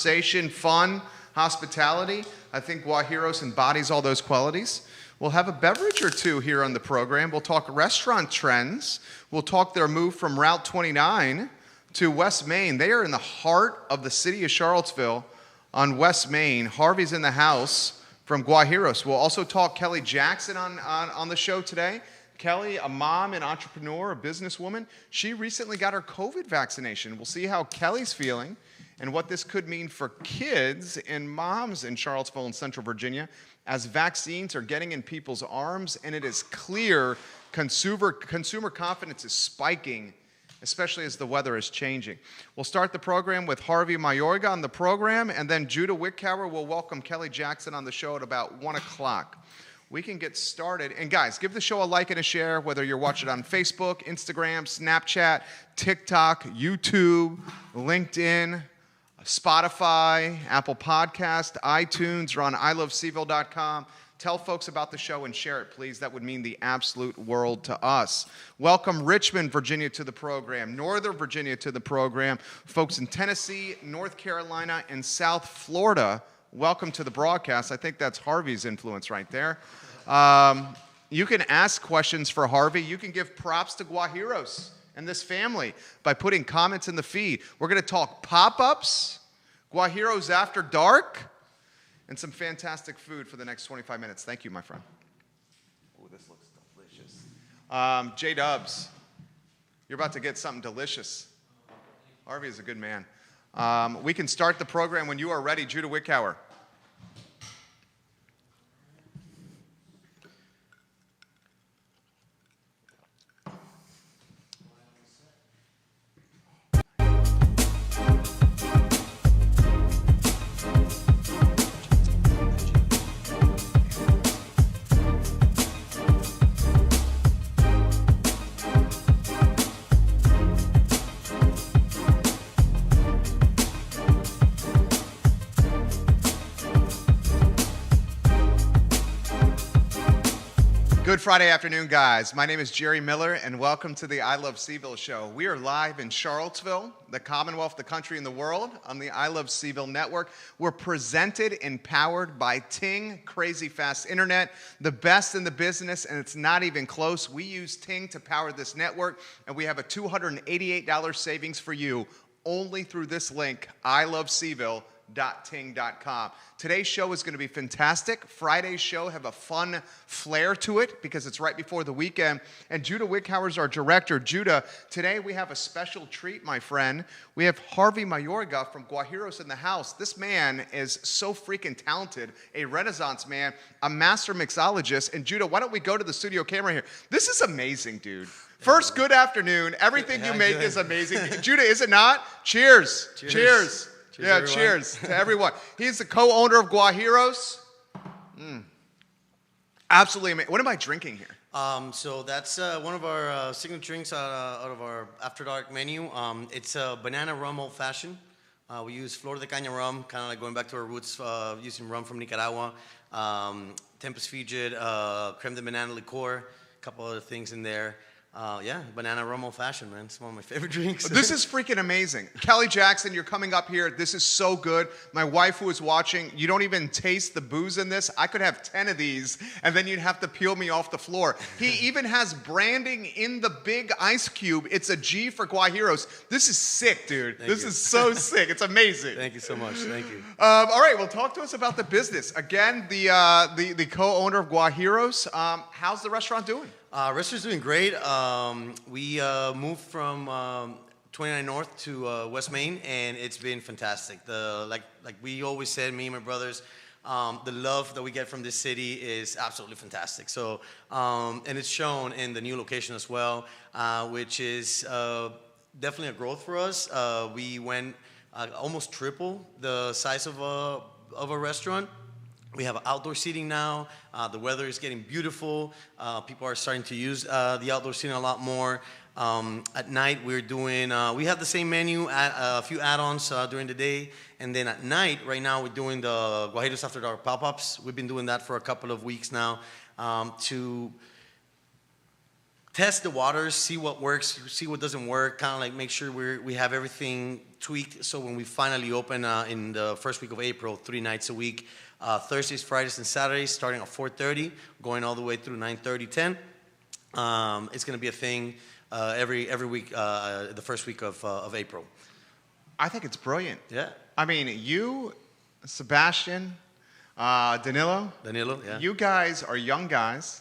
Conversation, fun, hospitality. I think Guajiros embodies all those qualities. We'll have a beverage or two here on the program. We'll talk restaurant trends. We'll talk their move from Route 29 to West Main. They are in the heart of the city of Charlottesville on West Main. Harvey's in the house from Guajiros. We'll also talk Kelly Jackson on the show today. Kelly, a mom and entrepreneur, a businesswoman, she recently got her COVID vaccination. We'll see how Kelly's feeling and what this could mean for kids and moms in Charlottesville and Central Virginia as vaccines are getting in people's arms, and it is clear consumer confidence is spiking, especially as the weather is changing. We'll start the program with Harvey Mayorga on the program, and then Judah Wickower will welcome Kelly Jackson on the show at about 1 o'clock. We can get started. And guys, give the show a like and a share, whether you're watching on Facebook, Instagram, Snapchat, TikTok, YouTube, LinkedIn, Spotify, Apple Podcast, iTunes, or on iloveseville.com. Tell folks about the show and share it, please. That would mean the absolute world to us. Welcome Richmond, Virginia to the program, Northern Virginia to the program, folks in Tennessee, North Carolina, and South Florida. Welcome to the broadcast. I think that's Harvey's influence right there. You can ask questions for Harvey. You can give props to Guajiros and this family by putting comments in the feed. We're going to talk pop-ups, Guajiros After Dark, and some fantastic food for the next 25 minutes. Thank you, my friend. Oh, this looks delicious. J-Dubs, you're about to get something delicious. Harvey is a good man. We can start the program when you are ready. Judah Wickower. Good Friday afternoon, guys. My name is Jerry Miller, and welcome to the I Love Seville show. We are live in Charlottesville, the Commonwealth, the country, and the world on the I Love Seville network. We're presented and powered by Ting Crazy Fast Internet, the best in the business, and it's not even close. We use Ting to power this network, and we have a $288 savings for you only through this link, iloveseville.ting.com. Today's show is going to be fantastic. Friday's show have a fun flair to it because it's right before the weekend. And Judah Wickower is our director. Judah, today we have a special treat, my friend. We have Harvey Mayorga from Guajiros in the house. This man is so freaking talented, a Renaissance man, a master mixologist. And Judah, why don't we go to the studio camera here? This is amazing, dude. First, good afternoon. Everything you make is amazing. Judah, is it not? Cheers. Cheers. Cheers. Yeah, everyone. Cheers to everyone. He's the co-owner of Guajiros. Absolutely amazing. What am I drinking here? So that's one of our signature drinks out of our After Dark menu. It's a banana rum old fashioned. We use Flor de Caña rum, kind of like going back to our roots, using rum from Nicaragua. Tempus Fugit, creme de banana liqueur, a couple other things in there. Banana rum old fashioned, man. It's one of my favorite drinks. This is freaking amazing. Kelly Jackson, you're coming up here. This is so good. My wife who is watching, you don't even taste the booze in this. I could have 10 of these, and then you'd have to peel me off the floor. He even has branding in the big ice cube. It's a G for Guajiros. This is sick, dude. This is so sick. It's amazing. Thank you so much. Thank you. All right, well, talk to us about the business. Again, the co-owner of Guajiros. How's the restaurant doing? Restaurant's doing great. We moved from 29 North to West Main, and it's been fantastic. Like we always said, me and my brothers, the love that we get from this city is absolutely fantastic. So, and it's shown in the new location as well, which is definitely a growth for us. We went almost triple the size of a restaurant. We have outdoor seating now. The weather is getting beautiful. People are starting to use the outdoor seating a lot more. At night, we're doing, we have the same menu, a few add-ons during the day. And then at night, right now, we're doing the Guajiros After Dark pop-ups. We've been doing that for a couple of weeks now to test the waters, see what works, see what doesn't work, kind of like make sure we have everything tweaked. So when we finally open in the first week of April, 3 nights a week, Thursdays, Fridays, and Saturdays, starting at 4:30, going all the way through 9:30, 10. It's going to be a thing every week, the first week of April. I think it's brilliant. Yeah. I mean, you, Sebastian, Danilo, Yeah. you guys are young guys.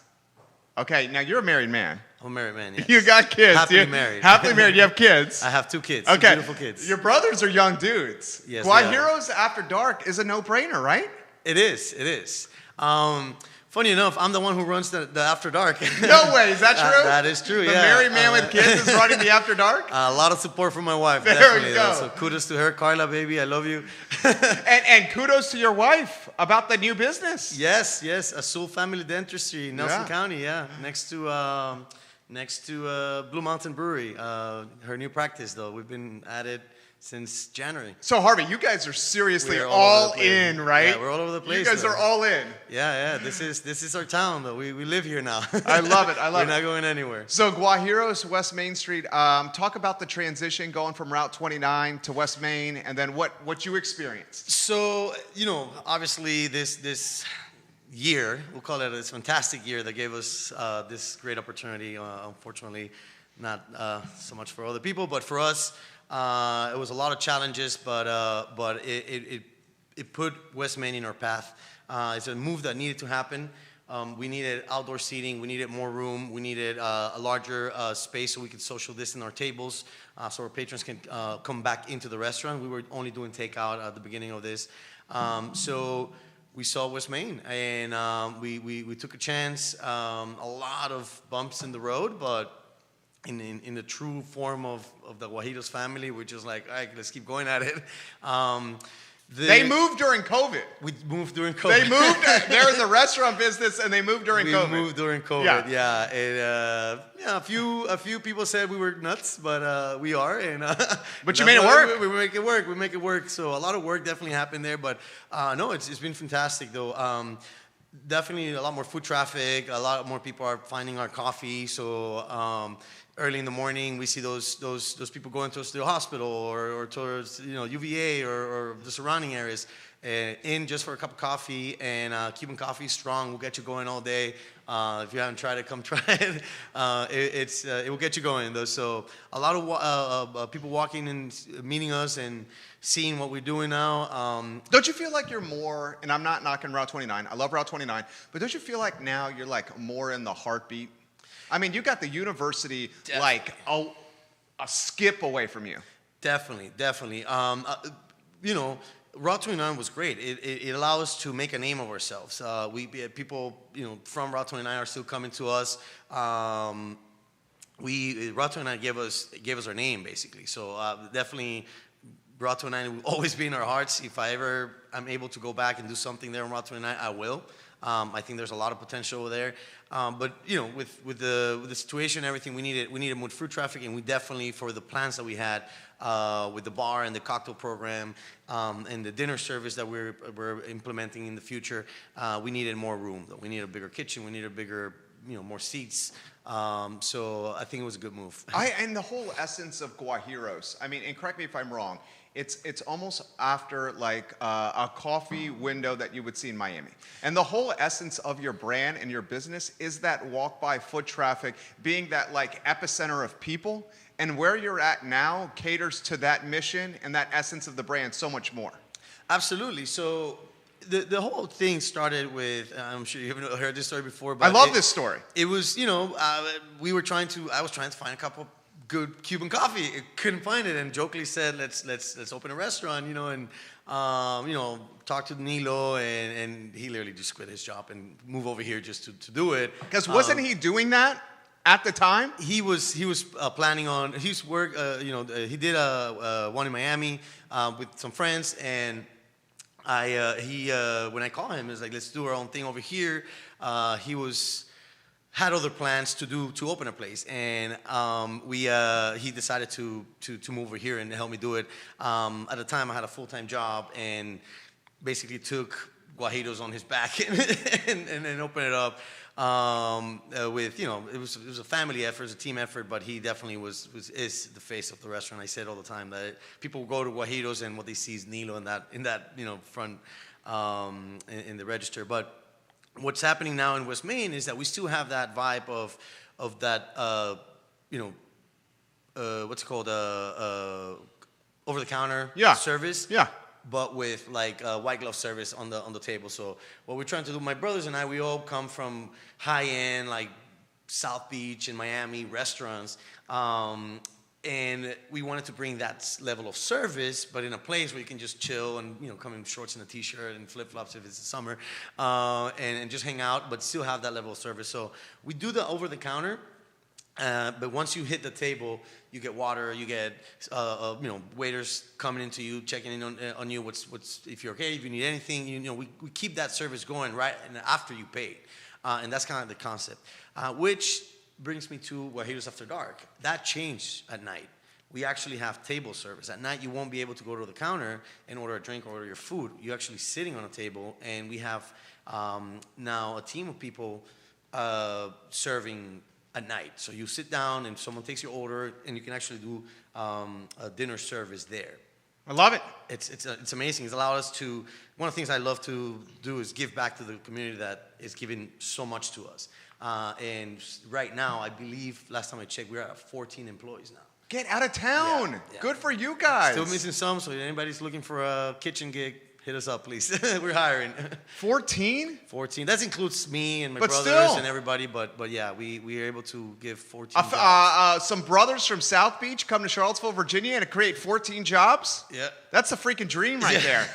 Okay, now you're a married man. I'm a married man, yes. You got kids. Happily married. Happily married. You have kids. I have 2 kids, Okay. 2 beautiful kids. Your brothers are young dudes. Yes, Guajiros After Dark is a no-brainer, right? It is. Funny enough, I'm the one who runs the After Dark. No way, is that true? That is true, the yeah. The married man with kids is running the After Dark? A lot of support from my wife, There definitely. we go. So kudos to her, Carla, baby, I love you. and kudos to your wife about the new business. Yes, Azul Family Dentistry in Nelson Yeah. County, next to Blue Mountain Brewery. Her new practice, though, we've been at it since January. So Harvey, you guys are seriously We're all over the place. in, right? Yeah, we're all over the place. You guys though. are all in. Yeah. This is our town, though. We live here now. I love it. We're not going anywhere. So Guajiros, West Main Street. Talk about the transition going from Route 29 to West Main, and then what you experienced. So obviously this year, we'll call it this fantastic year that gave us this great opportunity. Unfortunately, not so much for other people, but for us. It was a lot of challenges, but it put West Main in our path. It's a move that needed to happen. We needed outdoor seating. We needed more room. We needed a larger space so we could social distance our tables, so our patrons can come back into the restaurant. We were only doing takeout at the beginning of this. So we saw West Main, and we took a chance. A lot of bumps in the road, but in the true form of the Guajiros family, we're just like, all right, let's keep going at it. They moved during COVID. We moved during COVID. They moved. They're in the restaurant business, and they moved during COVID. We moved during COVID. Yeah. A few people said we were nuts, but we are. And but you made it work. We make it work. We make it work. So a lot of work definitely happened there, but no, it's been fantastic though. Definitely a lot more foot traffic. A lot more people are finding our coffee. So early in the morning, we see those people going to the hospital or towards UVA or the surrounding areas, in just for a cup of coffee. And Cuban coffee is strong. We'll get you going all day. If you haven't tried it, come try it. It will get you going though. So a lot of people walking and meeting us and seeing what we're doing now. Don't you feel like you're more, and I'm not knocking Route 29, I love Route 29, but don't you feel like now you're like more in the heartbeat? I mean, you got the university like a skip away from you. Definitely. Route 29 was great. It allowed us to make a name of ourselves. People from Route 29 are still coming to us. Route 29 gave us our name basically. So definitely. Route 29 will always be in our hearts. If I ever am able to go back and do something there on Route 29, I will. I think there's a lot of potential over there. But with the situation and everything, we needed more foot traffic, and we definitely, for the plans that we had with the bar and the cocktail program and the dinner service that we're implementing in the future, we needed more room. We needed a bigger kitchen. We needed bigger, more seats. So I think it was a good move. And the whole essence of Guajiros, I mean, and correct me if I'm wrong, it's almost after like a coffee window that you would see in Miami. And the whole essence of your brand and your business is that walk by foot traffic, being that like epicenter of people. And where you're at now caters to that mission and that essence of the brand so much more. Absolutely. So the whole thing started with, I'm sure you haven't heard this story before, but I love this story. It was, I was trying to find a couple good Cuban coffee. I couldn't find it, and jokingly said, let's open a restaurant, and talk to Nilo, and he literally just quit his job and move over here just to do it. Because wasn't he doing that at the time? He was planning on his work. He did one in Miami with some friends, and when I called him, he was like, let's do our own thing over here. He had other plans to open a place, and he decided to move over here and help me do it. At the time, I had a full-time job, and basically took guajiros on his back and then open it up. With it was a family effort, it was a team effort, but he definitely is the face of the restaurant. I say it all the time that people go to guajiros and what they see is Nilo in that front in the register. But what's happening now in West Main is that we still have that vibe of that what's it called over the counter service. Yeah. But with like white glove service on the table. So what we're trying to do, my brothers and I, we all come from high end like South Beach and Miami restaurants, and we wanted to bring that level of service, but in a place where you can just chill and come in shorts and a t-shirt and flip flops if it's the summer, and just hang out, but still have that level of service. So we do the over the counter. But once you hit the table, you get water. You get waiters coming into you, checking in on you. What's if you're okay, if you need anything. We keep that service going right and after you pay, and that's kind of the concept. Which brings me to Guajiros After Dark. That changed at night. We actually have table service. At night, you won't be able to go to the counter and order a drink or order your food. You're actually sitting on a table, and we have now a team of people serving at night. So you sit down and someone takes your order and you can actually do a dinner service there. I love it. It's amazing. It's allowed us to, one of the things I love to do is give back to the community that is giving so much to us. And right now, I believe, last time I checked, we're at 14 employees now. Get out of town. Yeah. Good for you guys. Still missing some, so if anybody's looking for a kitchen gig, hit us up, please. We're hiring. 14? 14. That includes me and my But brothers still. and everybody. But yeah, we are able to give 14 jobs. Some brothers from South Beach come to Charlottesville, Virginia, and create 14 jobs? Yeah. That's a freaking dream right there.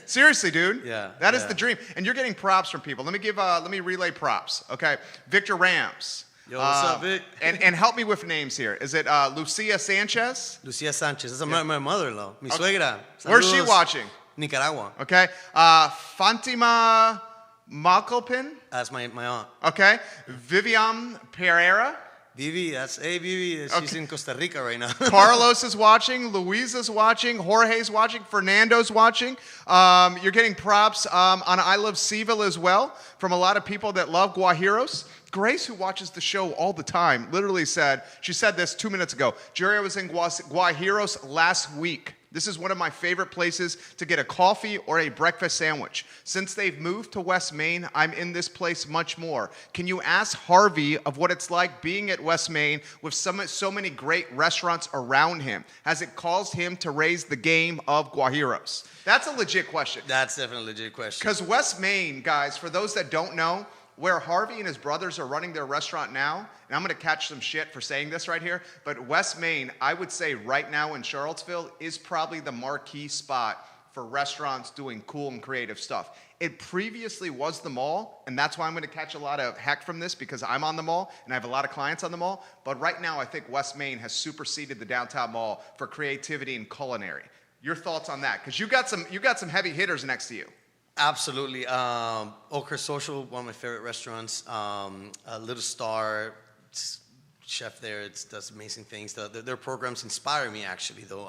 Seriously, dude. Yeah, That is yeah. the dream. And you're getting props from people. Let me relay props. Okay. Victor Rams. Yo, what's up, Vic? and help me with names here. Is it Lucia Sanchez? Lucia Sanchez. That's my mother-in-law. Mi suegra. Where's she Saludos. watching? Nicaragua. Okay. Fatima Malcolpin. That's my aunt. Okay. Vivian Pereira. Vivi, Vivi. She's in Costa Rica right now. Carlos is watching. Luisa's watching. Jorge's watching. Fernando's watching. You're getting props on I Love Seville as well from a lot of people that love Guajiros. Grace, who watches the show all the time, literally said, she said this 2 minutes ago, Jerry, I was in Guajiros last week. This is one of my favorite places to get a coffee or a breakfast sandwich. Since they've moved to West Main, I'm in this place much more. Can you ask Harvey of what it's like being at West Main with so many great restaurants around him? Has it caused him to raise the game of Guajiros? That's a legit question. That's definitely a legit question. Because West Main, guys, for those that don't know, where Harvey and his brothers are running their restaurant now, and I'm going to catch some shit for saying this right here, but West Main, I would say right now in Charlottesville, is probably the marquee spot for restaurants doing cool and creative stuff. It previously was the mall, and that's why I'm going to catch a lot of heck from this because I'm on the mall, and I have a lot of clients on the mall, but right now I think West Main has superseded the downtown mall for creativity and culinary. Your thoughts on that? Because you got some heavy hitters next to you. Absolutely. Ochre Social, one of my favorite restaurants. Little Star, chef there, does amazing things. Their programs inspire me, actually, though.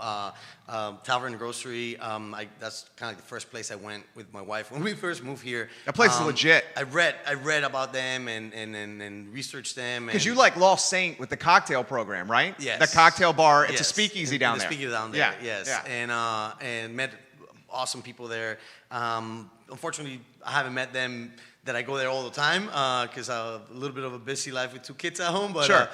Tavern Grocery, that's kind of like the first place I went with my wife when we first moved here. That place is legit. I read about them and researched them. Because you like Lost Saint with the cocktail program, right? Yes. The cocktail bar. It's Yes. a speakeasy down there. Speakeasy down there, Yeah. yes. Yeah. And met awesome people there. Unfortunately, I haven't met them that I go there all the time because I have a little bit of a busy life with 2 kids at home. But, Sure.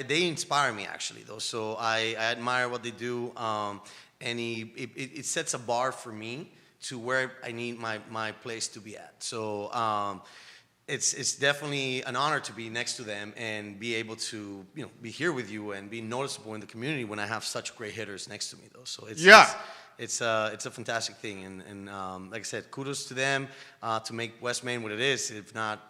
They inspire me, actually, though. So I admire what they do. And it sets a bar for me to where I need my place to be at. So it's definitely an honor to be next to them and be able to be here with you and be noticeable in the community when I have such great hitters next to me, though. So it's a fantastic thing, and like I said, kudos to them to make West Main what it is. If not,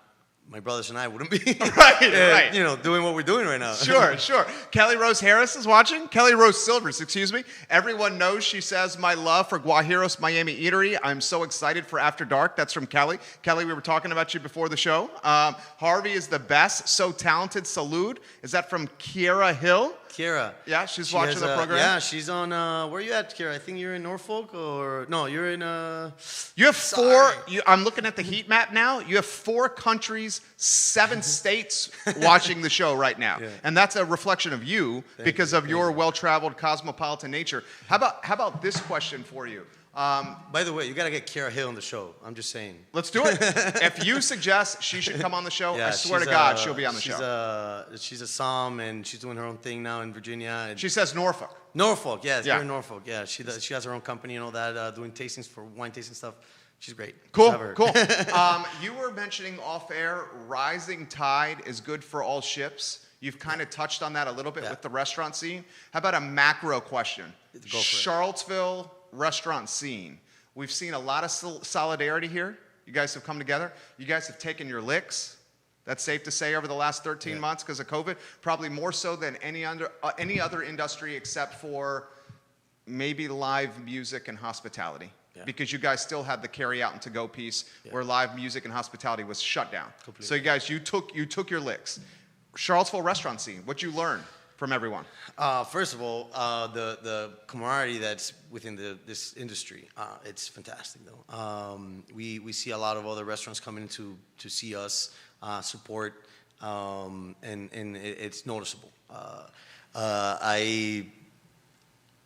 my brothers and I wouldn't be right. Doing what we're doing right now. Sure. Kelly Rose Harris is watching. Kelly Rose Silvers, excuse me. Everyone knows she says my love for Guajiros Miami Eatery. I'm so excited for After Dark. That's from Kelly. Kelly, we were talking about you before the show. Harvey is the best. So talented. Salud. Is that from Kiera Hill? Kira. Yeah, she's She watching has, the program. Yeah, she's on. Where are you at, Kira? I think you're in Norfolk, or no? You're in. You have Sorry. I'm looking at the heat map now. You have 4 countries, 7 states watching the show right now. Yeah. And that's a reflection of you because of your well-traveled cosmopolitan nature. How about this question for you? By the way, you got to get Kira Hill on the show. I'm just saying. Let's do it. If you suggest she should come on the show, Yeah, I swear to she's, God, she'll be on the show. She's a Psalm, and she's doing her own thing now in Virginia. And She says Norfolk. Norfolk, yes, Yeah. you're in Norfolk. Yeah, she has her own company and all that, doing tastings for wine tasting stuff. She's great. Cool, Have her. cool. You were mentioning off air, rising tide is good for all ships. You've kind of touched on that a little bit with the restaurant scene. How about a macro question? Go for it. Charlottesville restaurant scene. We've seen a lot of solidarity here. You guys have come together. You guys have taken your licks. That's safe to say over the last 13 months because of COVID. Probably more so than any other industry except for maybe live music and hospitality. Yeah. Because you guys still had the carry out and to-go piece where live music and hospitality was shut down. Completely. So you guys, you took your licks. Charlottesville restaurant scene, what'd you learn from everyone? First of all, the camaraderie that's within this industry, it's fantastic though. We see a lot of other restaurants coming to see us, support, and it's noticeable.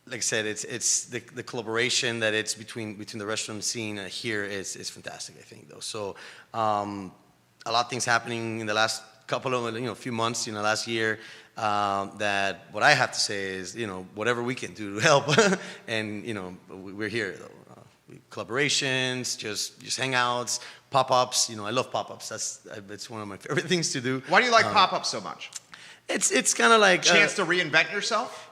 Like I said, it's the collaboration that it's between the restaurant scene here is fantastic, I think though. So a lot of things happening in the last couple of few months, last year, that what I have to say is, whatever we can do to help, and we're here though. Collaborations, just hangouts, pop-ups. I love pop-ups. It's one of my favorite things to do. Why do you like pop-ups so much? It's kind of like chance to reinvent yourself.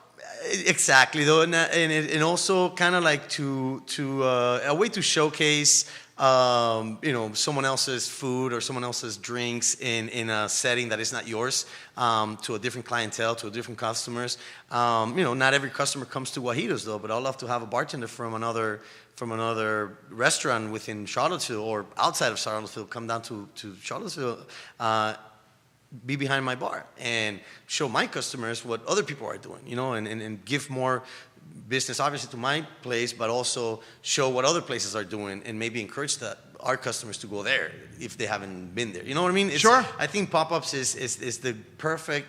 Exactly though, and also kind of like to a way to showcase someone else's food or someone else's drinks in a setting that is not yours, to a different clientele, to different customers. Not every customer comes to Guajiros though, but I'd love to have a bartender from another restaurant within Charlottesville or outside of Charlottesville come down to Charlottesville, be behind my bar and show my customers what other people are doing, and give more business obviously to my place, but also show what other places are doing and maybe encourage our customers to go there if they haven't been there. You know what I mean? Sure. I think pop-ups is the perfect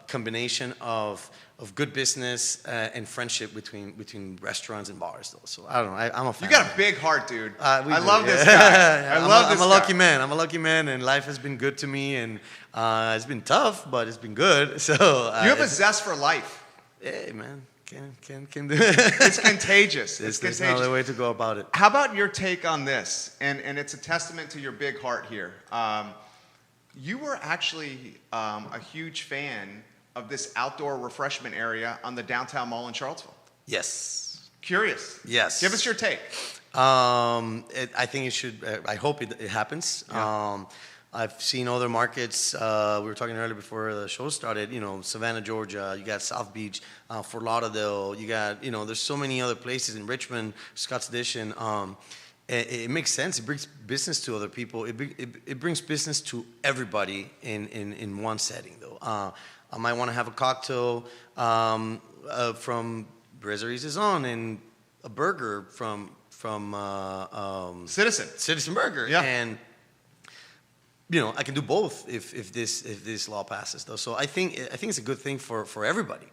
combination of good business and friendship between restaurants and bars though. So I don't know. I'm a fan. You got a big heart, dude. I do, love this guy. I love this guy. I'm a lucky man. I'm a lucky man, and life has been good to me, and it's been tough, but it's been good. So you have a zest for life. Hey, man. Can do it. It's contagious. It's contagious. There's no other way to go about it. How about your take on this? And it's a testament to your big heart here. You were actually a huge fan of this outdoor refreshment area on the downtown mall in Charlottesville. Yes. Curious. Yes. Give us your take. I think it should. I hope it happens. Yeah. I've seen other markets. We were talking earlier before the show started. Savannah, Georgia. You got South Beach, Fort Lauderdale. You got, there's so many other places in Richmond, Scotts Addition. It makes sense. It brings business to other people. It brings business to everybody in one setting, though. I might want to have a cocktail from Brasserie Saison and a burger from Citizen Burger. Yeah. And I can do both if this law passes, though. So I think it's a good thing for everybody.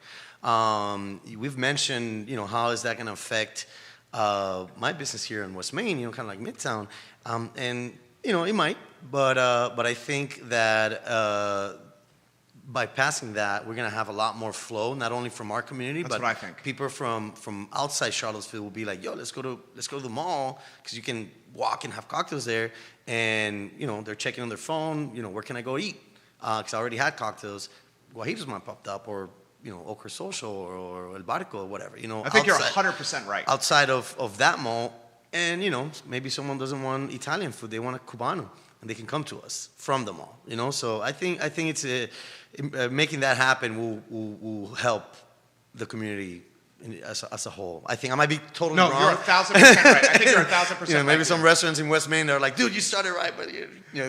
We've mentioned, how is that going to affect my business here in West Main, kind of like Midtown, and it might, but I think that by passing that, we're going to have a lot more flow, not only from our community, That's but what I think. People from outside Charlottesville will be like, yo, let's go to the mall because you can walk and have cocktails there, and they're checking on their phone, where can I go eat? Because I already had cocktails. Guajiros might popped up, or Okra Social or El Barco or whatever. I think you're 100% right. Outside of that mall, and maybe someone doesn't want Italian food, they want a Cubano, and they can come to us from the mall. So I think it's making that happen will help the community as a whole. I think I might be totally No, wrong. you're 1,000% right. I think you're 1,000% You know, maybe right. some restaurants in West Main they're like, dude, you started right, but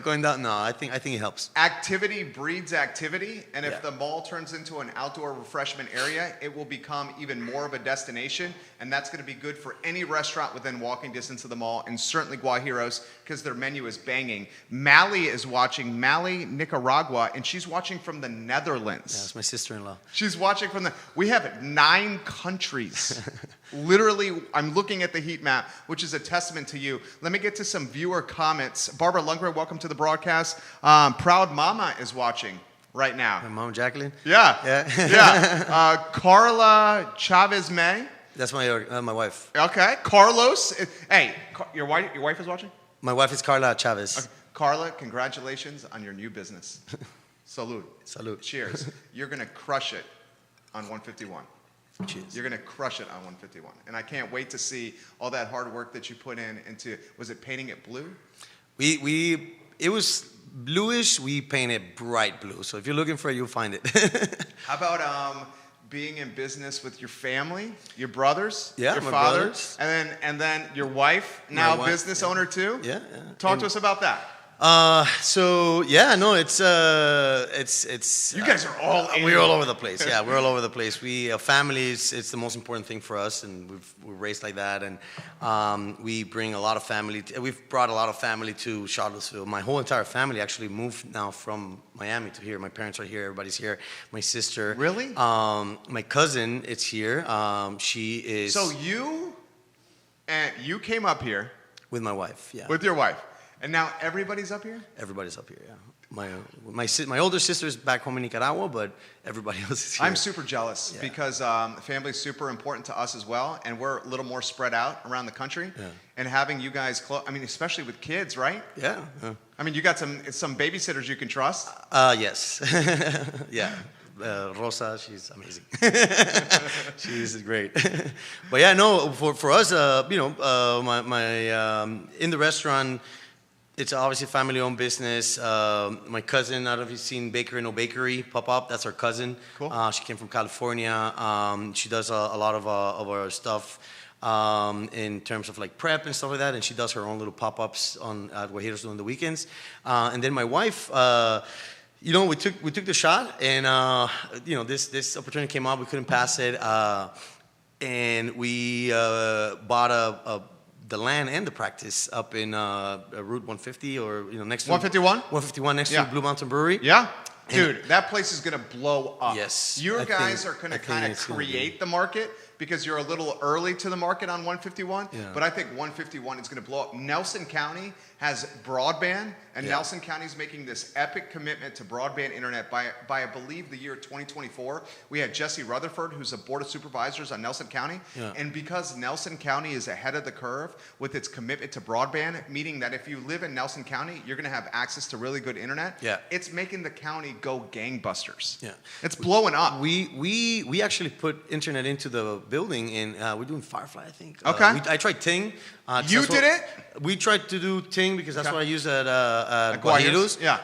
going down. No, I think it helps. Activity breeds activity, and if Yeah. the mall turns into an outdoor refreshment area, it will become even more of a destination, and that's going to be good for any restaurant within walking distance of the mall, and certainly Guajiros, because their menu is banging. Mally is watching, Mally, Nicaragua, and she's watching from the Netherlands. Yeah, it's my sister-in-law. She's watching from we have 9 countries. Literally, I'm looking at the heat map, which is a testament to you. Let me get to some viewer comments. Barbara Lundgren, welcome to the broadcast. Proud Mama is watching right now. My mom, Jacqueline. Yeah. Yeah. Yeah. Carla Chavez May. That's my wife. Okay. Carlos. Hey, your wife is watching? My wife is Carla Chavez. Okay. Carla, congratulations on your new business. Salud. Salud. Cheers. You're going to crush it on 151. Cheers. You're going to crush it on 151. And I can't wait to see all that hard work that you put into, was it painting it blue? It was bluish. We painted bright blue. So if you're looking for it, you'll find it. How about being in business with your family, your brothers, Yeah, your my father, brothers. and then your wife, now wife, business yeah. owner too? Yeah. Talk to us about that. So yeah, no, it's You guys are all in. we're all over the place. Yeah, we're all over the place. We family it's the most important thing for us, and we're raised like that, and we bring a lot of family. We've brought a lot of family to Charlottesville. My whole entire family actually moved now from Miami to here. My parents are here. Everybody's here. My sister. Really? My cousin, it's here. She is. So you came up here with my wife. Yeah. with your wife, and now everybody's up here? Everybody's up here, yeah. My older sister's back home in Nicaragua, but everybody else is here. I'm super jealous because family is super important to us as well, and we're a little more spread out around the country. Yeah. And having you guys close, I mean, especially with kids, right? Yeah. I mean, you got some babysitters you can trust. Yes. Yeah. Rosa, she's amazing. She's great. But yeah, no, for us, in the restaurant, it's obviously a family-owned business. My cousin, I don't know if you've seen Bakery No Bakery pop up. That's our cousin. Cool. She came from California. She does a lot of our stuff in terms of like prep and stuff like that. And she does her own little pop-ups at Guajiros during the weekends. And then my wife, we took the shot, and this opportunity came up. We couldn't pass it, and we bought the land and the practice up in Route 150 or next to 151? 151 next Yeah. to Blue Mountain Brewery. Yeah. Dude, that place is going to blow up. Yes, You I guys think- are going I to think kind of it's gonna be. create the market because you're a little early to the market on 151. Yeah. But I think 151 is going to blow up. Nelson County has broadband, and Yeah. Nelson County is making this epic commitment to broadband internet by I believe, the year 2024. We had Jesse Rutherford, who's a board of supervisors on Nelson County. Yeah. And because Nelson County is ahead of the curve with its commitment to broadband, meaning that if you live in Nelson County, you're going to have access to really good internet. Yeah. It's making the county go gangbusters. Yeah. It's blowing up. We actually put internet into the building, and we're doing Firefly, I think. Okay. I tried Ting. You did it? We tried to do Ting because that's Okay. what I use at Guajiros? Guajiros. Yeah.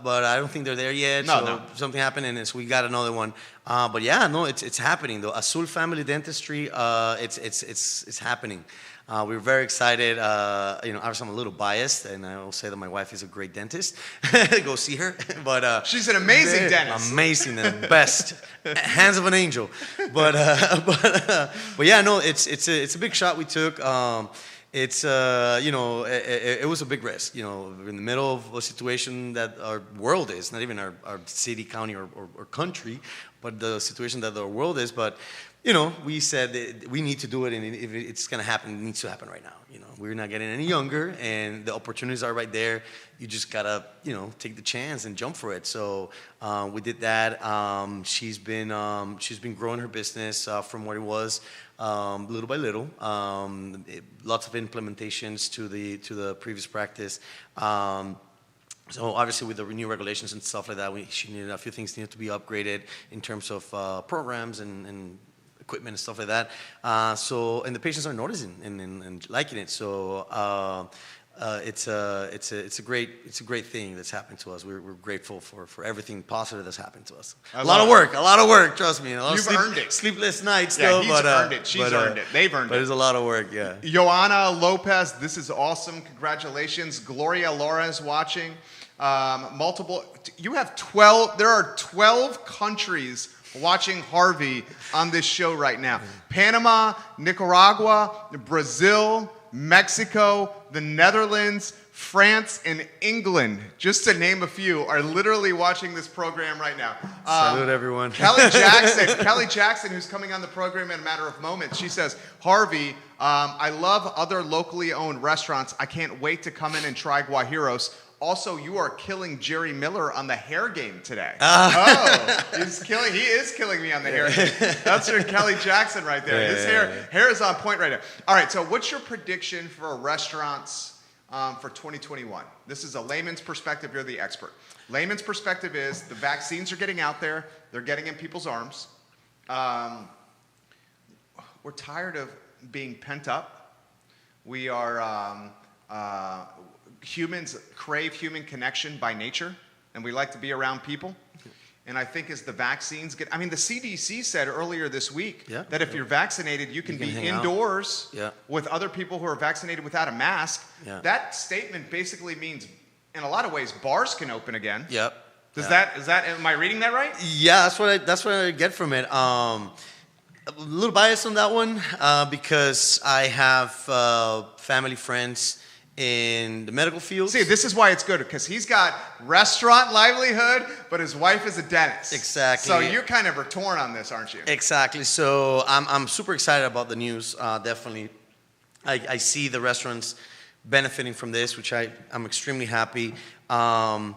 But I don't think they're there yet. No, so no. something happened, and so we got another one. But yeah, no, it's happening though. Azul Family Dentistry, it's happening. We're very excited. Obviously I'm a little biased, and I will say that my wife is a great dentist. Go see her. But she's an amazing dentist. Amazing, the best, hands of an angel. But yeah, no, it's a big shot we took. It was a big risk. We're in the middle of a situation that our world is, not even our city, county, or country, but the situation that the world is. But we said that we need to do it, and if it's going to happen, it needs to happen right now. We're not getting any younger, and the opportunities are right there. You just gotta, take the chance and jump for it. So we did that. She's been growing her business from what it was, little by little. Lots of implementations to the previous practice. So obviously with the new regulations and stuff like that, a few things needed to be upgraded in terms of programs and equipment and stuff like that. And the patients are noticing and liking it. So it's a great thing that's happened to us. We're grateful for everything positive that's happened to us. A lot of work. Trust me. You've earned it. Sleepless nights. Yeah, he's earned it. She's earned it. They've earned it. But it's a lot of work. Yeah. Joanna Lopez, this is awesome. Congratulations. Gloria Laura is watching. You have 12. There are 12 countries watching Harvey on this show right now. Panama, Nicaragua, Brazil, Mexico, the Netherlands, France, and England, just to name a few, are literally watching this program right now. Salute everyone. Kelly Jackson, who's coming on the program in a matter of moments, she says, Harvey, I love other locally owned restaurants. I can't wait to come in and try Guajiros. Also, you are killing Jerry Miller on the hair game today. He is killing me on the hair game. That's your Kelly Jackson right there. His hair is on point right now. All right, so what's your prediction for restaurants for 2021? This is a layman's perspective. You're the expert. Layman's perspective is the vaccines are getting out there. They're getting in people's arms. We're tired of being pent up. We are... humans crave human connection by nature, and we like to be around people. And I think as the vaccines the CDC said earlier this week that if you're vaccinated, you can be indoors with other people who are vaccinated without a mask. Yeah. That statement basically means, in a lot of ways, bars can open again. Yep. Am I reading that right? Yeah, that's what I get from it. A little biased on that one because I have family, friends in the medical field. See, this is why it's good, because he's got restaurant livelihood, but his wife is a dentist. Exactly. So you're kind of torn on this, aren't you? Exactly. So I'm super excited about the news. Definitely, I see the restaurants benefiting from this, which I'm extremely happy. I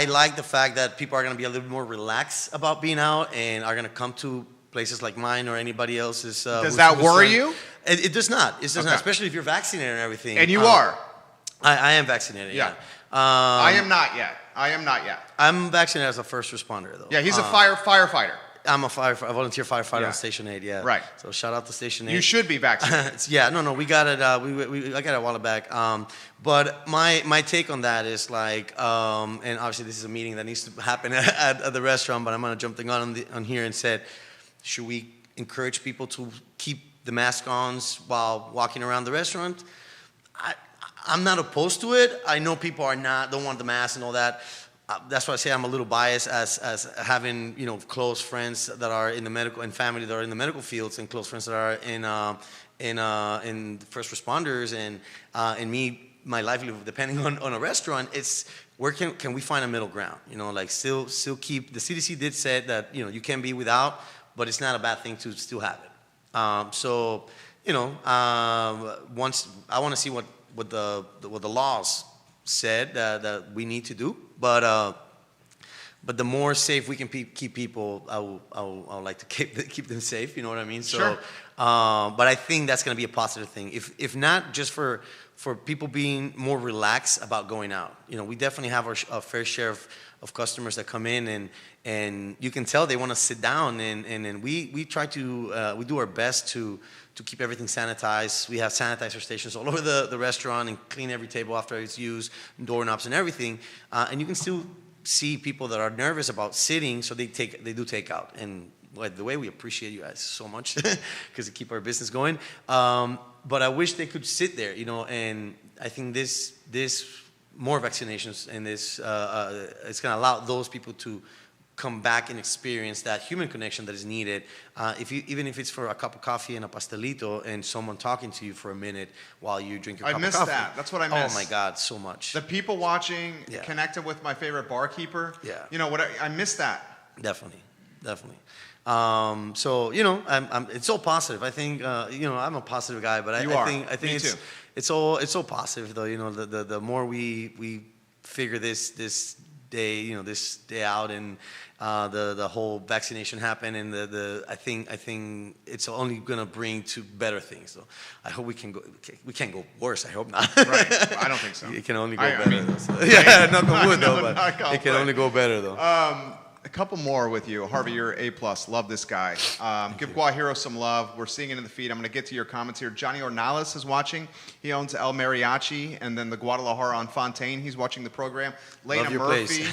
like the fact that people are going to be a little more relaxed about being out and are going to come to places like mine or anybody else's. Does that worry you? It does not. It does not, especially if you're vaccinated and everything. And you are. I am vaccinated. Yeah. I am not yet. I'm vaccinated as a first responder, though. Yeah, he's a firefighter. I'm a volunteer firefighter on Station 8. Yeah. Right. So shout out to Station 8. You should be vaccinated. Yeah. No. We got it. I got it a while back. But my take on that is like, and obviously this is a meeting that needs to happen at the restaurant. But I'm gonna jump on here and said, should we encourage people to keep the mask on while walking around the restaurant? I'm not opposed to it. I know people don't want the mask and all that. That's why I say I'm a little biased as having close friends that are in the medical and family that are in the medical fields and close friends that are in first responders and me, my livelihood depending on a restaurant. It's where can we find a middle ground? Like still keep the CDC did say that you can be without, but it's not a bad thing to still have it. Once I want to see what the laws said that we need to do, but the more safe we can keep people, I would like to keep them safe. You know what I mean? So, sure. But I think that's going to be a positive thing. If not just for people being more relaxed about going out. We definitely have our fair share of customers that come in and you can tell they want to sit down and we try to we do our best to keep everything sanitized. We have sanitizer stations all over the restaurant and clean every table after it's used, doorknobs and everything. And you can still see people that are nervous about sitting, so they do take out. And by the way, we appreciate you guys so much because you keep our business going. But I wish they could sit there, and I think this more vaccinations and this it's going to allow those people to come back and experience that human connection that is needed. Even if it's for a cup of coffee and a pastelito and someone talking to you for a minute while you drink your cup of coffee. I missed that. That's what I missed. Oh my God, so much. The people watching, connected with my favorite barkeeper. Yeah. I missed that. Definitely. So it's all positive. I think I'm a positive guy, but I think it's all positive though. The more we figure this day out and the whole vaccination happen and I think it's only gonna bring to better things. So I hope we can't go worse. I hope not. Right. I don't think so. It can only go better. Knock on wood though. But it can only go better though. couple more with you. Harvey, you're A+. Love this guy. Give Guajiro some love. We're seeing it in the feed. I'm going to get to your comments here. Johnny Ornales is watching. He owns El Mariachi and then the Guadalajara on Fontaine. He's watching the program. Lena Murphy,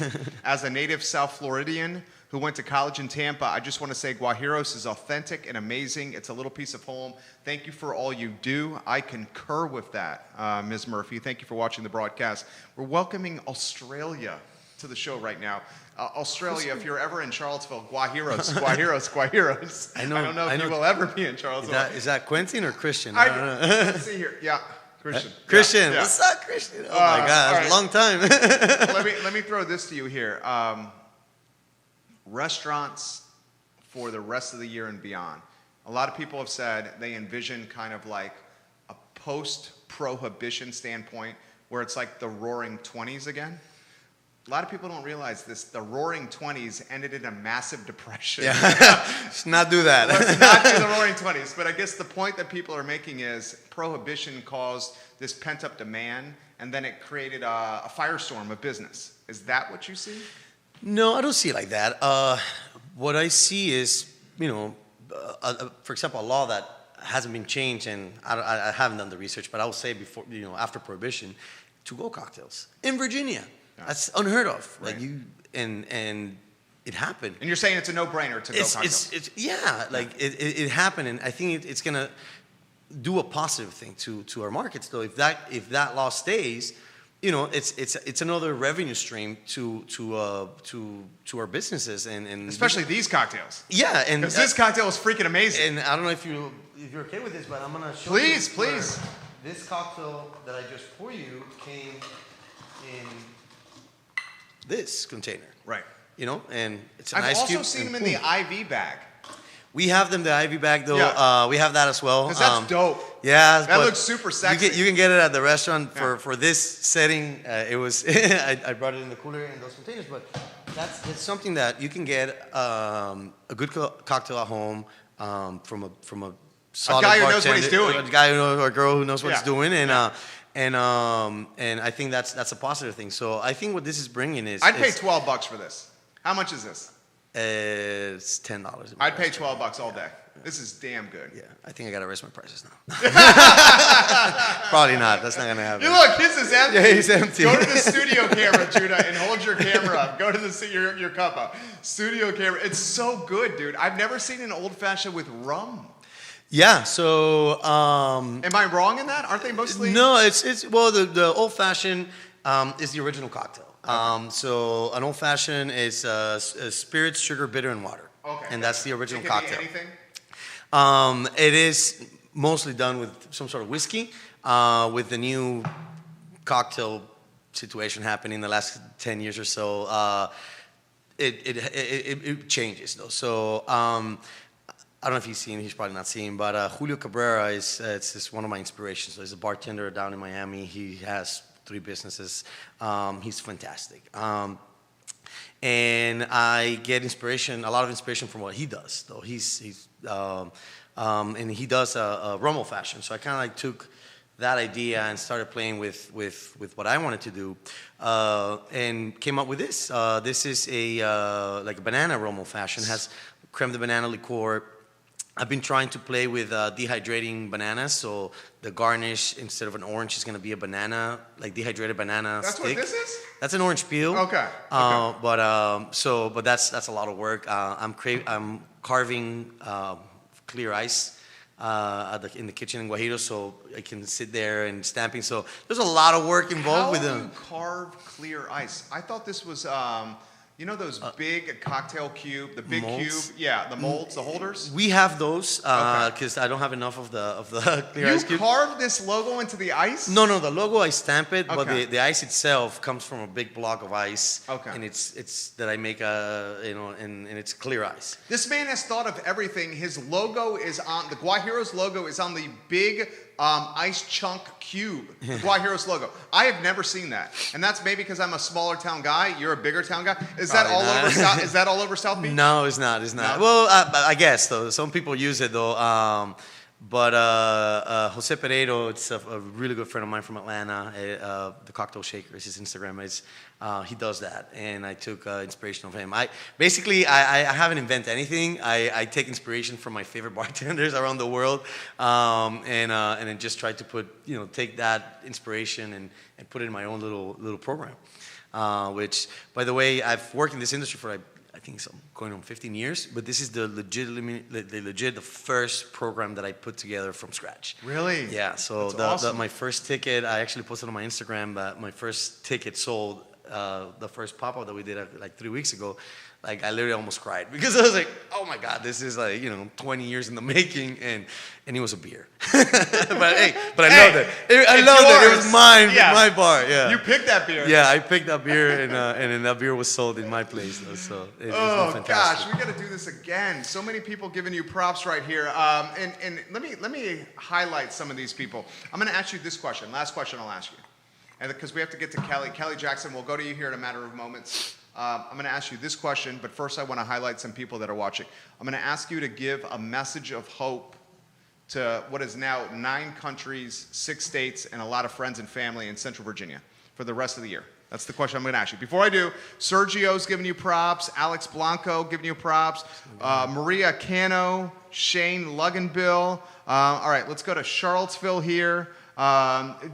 as a native South Floridian who went to college in Tampa, I just want to say Guajiros is authentic and amazing. It's a little piece of home. Thank you for all you do. I concur with that, Ms. Murphy. Thank you for watching the broadcast. We're welcoming Australia to the show right now. Australia, if you're ever in Charlottesville, Guajiros. I don't know if you will ever be in Charlottesville. Is that Quentin or Christian? I don't know. Let's see here. Yeah, Christian. Christian. Yeah. What's up, Christian? Oh my God, that's a long time. let me throw this to you here. Restaurants for the rest of the year and beyond. A lot of people have said they envision kind of like a post-prohibition standpoint where it's like the roaring 20s again. A lot of people don't realize this. The roaring 20s ended in a massive depression. Yeah. Let's not do that. Let's not do the roaring 20s. But I guess the point that people are making is prohibition caused this pent-up demand, and then it created a firestorm of business. Is that what you see? No, I don't see it like that. What I see is, for example, a law that hasn't been changed, and I haven't done the research, but I will say before, after prohibition, to-go cocktails in Virginia. Yeah. That's unheard of. Right. Like and it happened. And you're saying it's a no-brainer to go cocktails. It happened, and I think it's gonna do a positive thing to our markets. Though, if that law stays, it's another revenue stream to our businesses and especially these cocktails. Yeah, and because this cocktail is freaking amazing. And I don't know if you're okay with this, but I'm gonna show you. Please. This cocktail that I just poured you came in this container, right? And it's an ice cube. I've also seen them in the IV bag. We have them the IV bag though. Yeah. We have that as well. Because that's dope. Yeah, that looks super sexy. You can get it at the restaurant for this setting. It was I brought it in the cooler in those containers, but it's something that you can get a good cocktail at home from a solid guy who bartender, knows what he's doing, a guy or a girl who knows what he's doing, and I think that's a positive thing. So I think what this is bringing is I'd pay $12 for this. How much is this? It's $10. I'd pay $12 all day. This is damn good. Yeah, I think I gotta raise my prices now. Probably not. That's not gonna happen. You look, his is empty. Yeah, he's empty. Go to the studio camera, Judah, and hold your camera up. Go to your cup up. Studio camera. It's so good, dude. I've never seen an old fashioned with rum. Yeah. So. Am I wrong in that? Aren't they mostly? No, it's the old fashioned is the original cocktail. So an old fashioned is spirits, sugar, bitter, and water. Okay. And that's the original it can cocktail. Be anything? It is mostly done with some sort of whiskey. With the new cocktail situation happening in the last 10 years or so, it changes though. So I don't know if he's probably not seen, but Julio Cabrera is one of my inspirations. So he's a bartender down in Miami. He has 3 businesses. He's fantastic. And I get a lot of inspiration from what he does, though. And he does a rum old fashioned. So I kind of like took that idea and started playing with what I wanted to do, and came up with this. This is like a banana rum old fashioned. Has creme de banana liqueur. I've been trying to play with dehydrating bananas, so the garnish instead of an orange is going to be a banana, like dehydrated banana stick. That's what this is? That's an orange peel. Okay. But that's a lot of work. I'm carving clear ice in the kitchen in Guajiro, so I can sit there and stamping. So there's a lot of work involved with them. How do you carve clear ice? I thought this was. Those big cocktail cube, the big molds? cube, yeah, the molds, the holders. We have those because I don't have enough of the clear ice cube. You carved this logo into the ice? No, the logo I stamp it, but Okay. the ice itself comes from a big block of ice. Okay. And it's that I make and it's clear ice. This man has thought of everything. His logo is on the Guajiro's logo is on the big ice chunk cube. The Guajiro's logo. I have never seen that, and that's maybe because I'm a smaller town guy. You're a bigger town guy. Is that all over South? Is that all over South Beach? No, it's not. It's not. No? Well, I guess though. Some people use it though. But Jose Pereiro, it's a really good friend of mine from Atlanta. The Cocktail Shaker is his Instagram. He does that, and I took inspiration of him. I haven't invented anything. I take inspiration from my favorite bartenders around the world, and then just try to take that inspiration and put it in my own little program. Which, by the way, I've worked in this industry for I think it's going on 15 years, but this is the first program that I put together from scratch. Really? Yeah. So awesome. My first ticket, I actually posted on my Instagram that my first ticket sold. The first pop-up that we did like 3 weeks ago, like I literally almost cried because I was like, oh my God, this is like 20 years in the making, and it was a beer. but I love it. I love that it was mine, my bar. Yeah. You picked that beer. Yeah, I picked that beer, and then that beer was sold in my place. Though, so it's been fantastic. Gosh, we got to do this again. So many people giving you props right here. And let me highlight some of these people. I'm going to ask you this question. Last question I'll ask you. And because we have to get to Kelly. Kelly Jackson, we'll go to you here in a matter of moments. I'm going to ask you this question, but first I want to highlight some people that are watching. I'm going to ask you to give a message of hope to what is now 9 countries, 6 states, and a lot of friends and family in Central Virginia for the rest of the year. That's the question I'm going to ask you. Before I do, Sergio's giving you props, Alex Blanco giving you props, Maria Cano, Shane Luganbill. All right, let's go to Charlottesville here.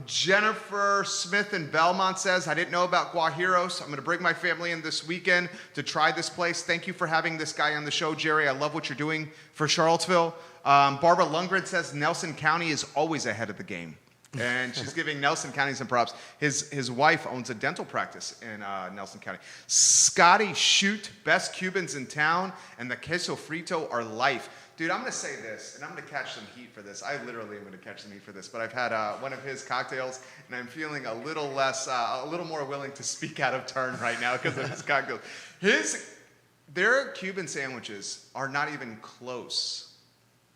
Jennifer Smith in Belmont says, I didn't know about Guajiros. I'm going to bring my family in this weekend to try this place. Thank you for having this guy on the show, Jerry. I love what you're doing for Charlottesville. Barbara Lundgren says Nelson County is always ahead of the game. And she's giving Nelson County some props. His wife owns a dental practice in Nelson County. Scotty Shoot, best Cubans in town, and the queso frito are life. Dude, I'm going to say this, and I'm going to catch some heat for this. I literally am going to catch some heat for this. But I've had one of his cocktails, and I'm feeling a little more willing to speak out of turn right now because of his cocktails. Their Cuban sandwiches are not even close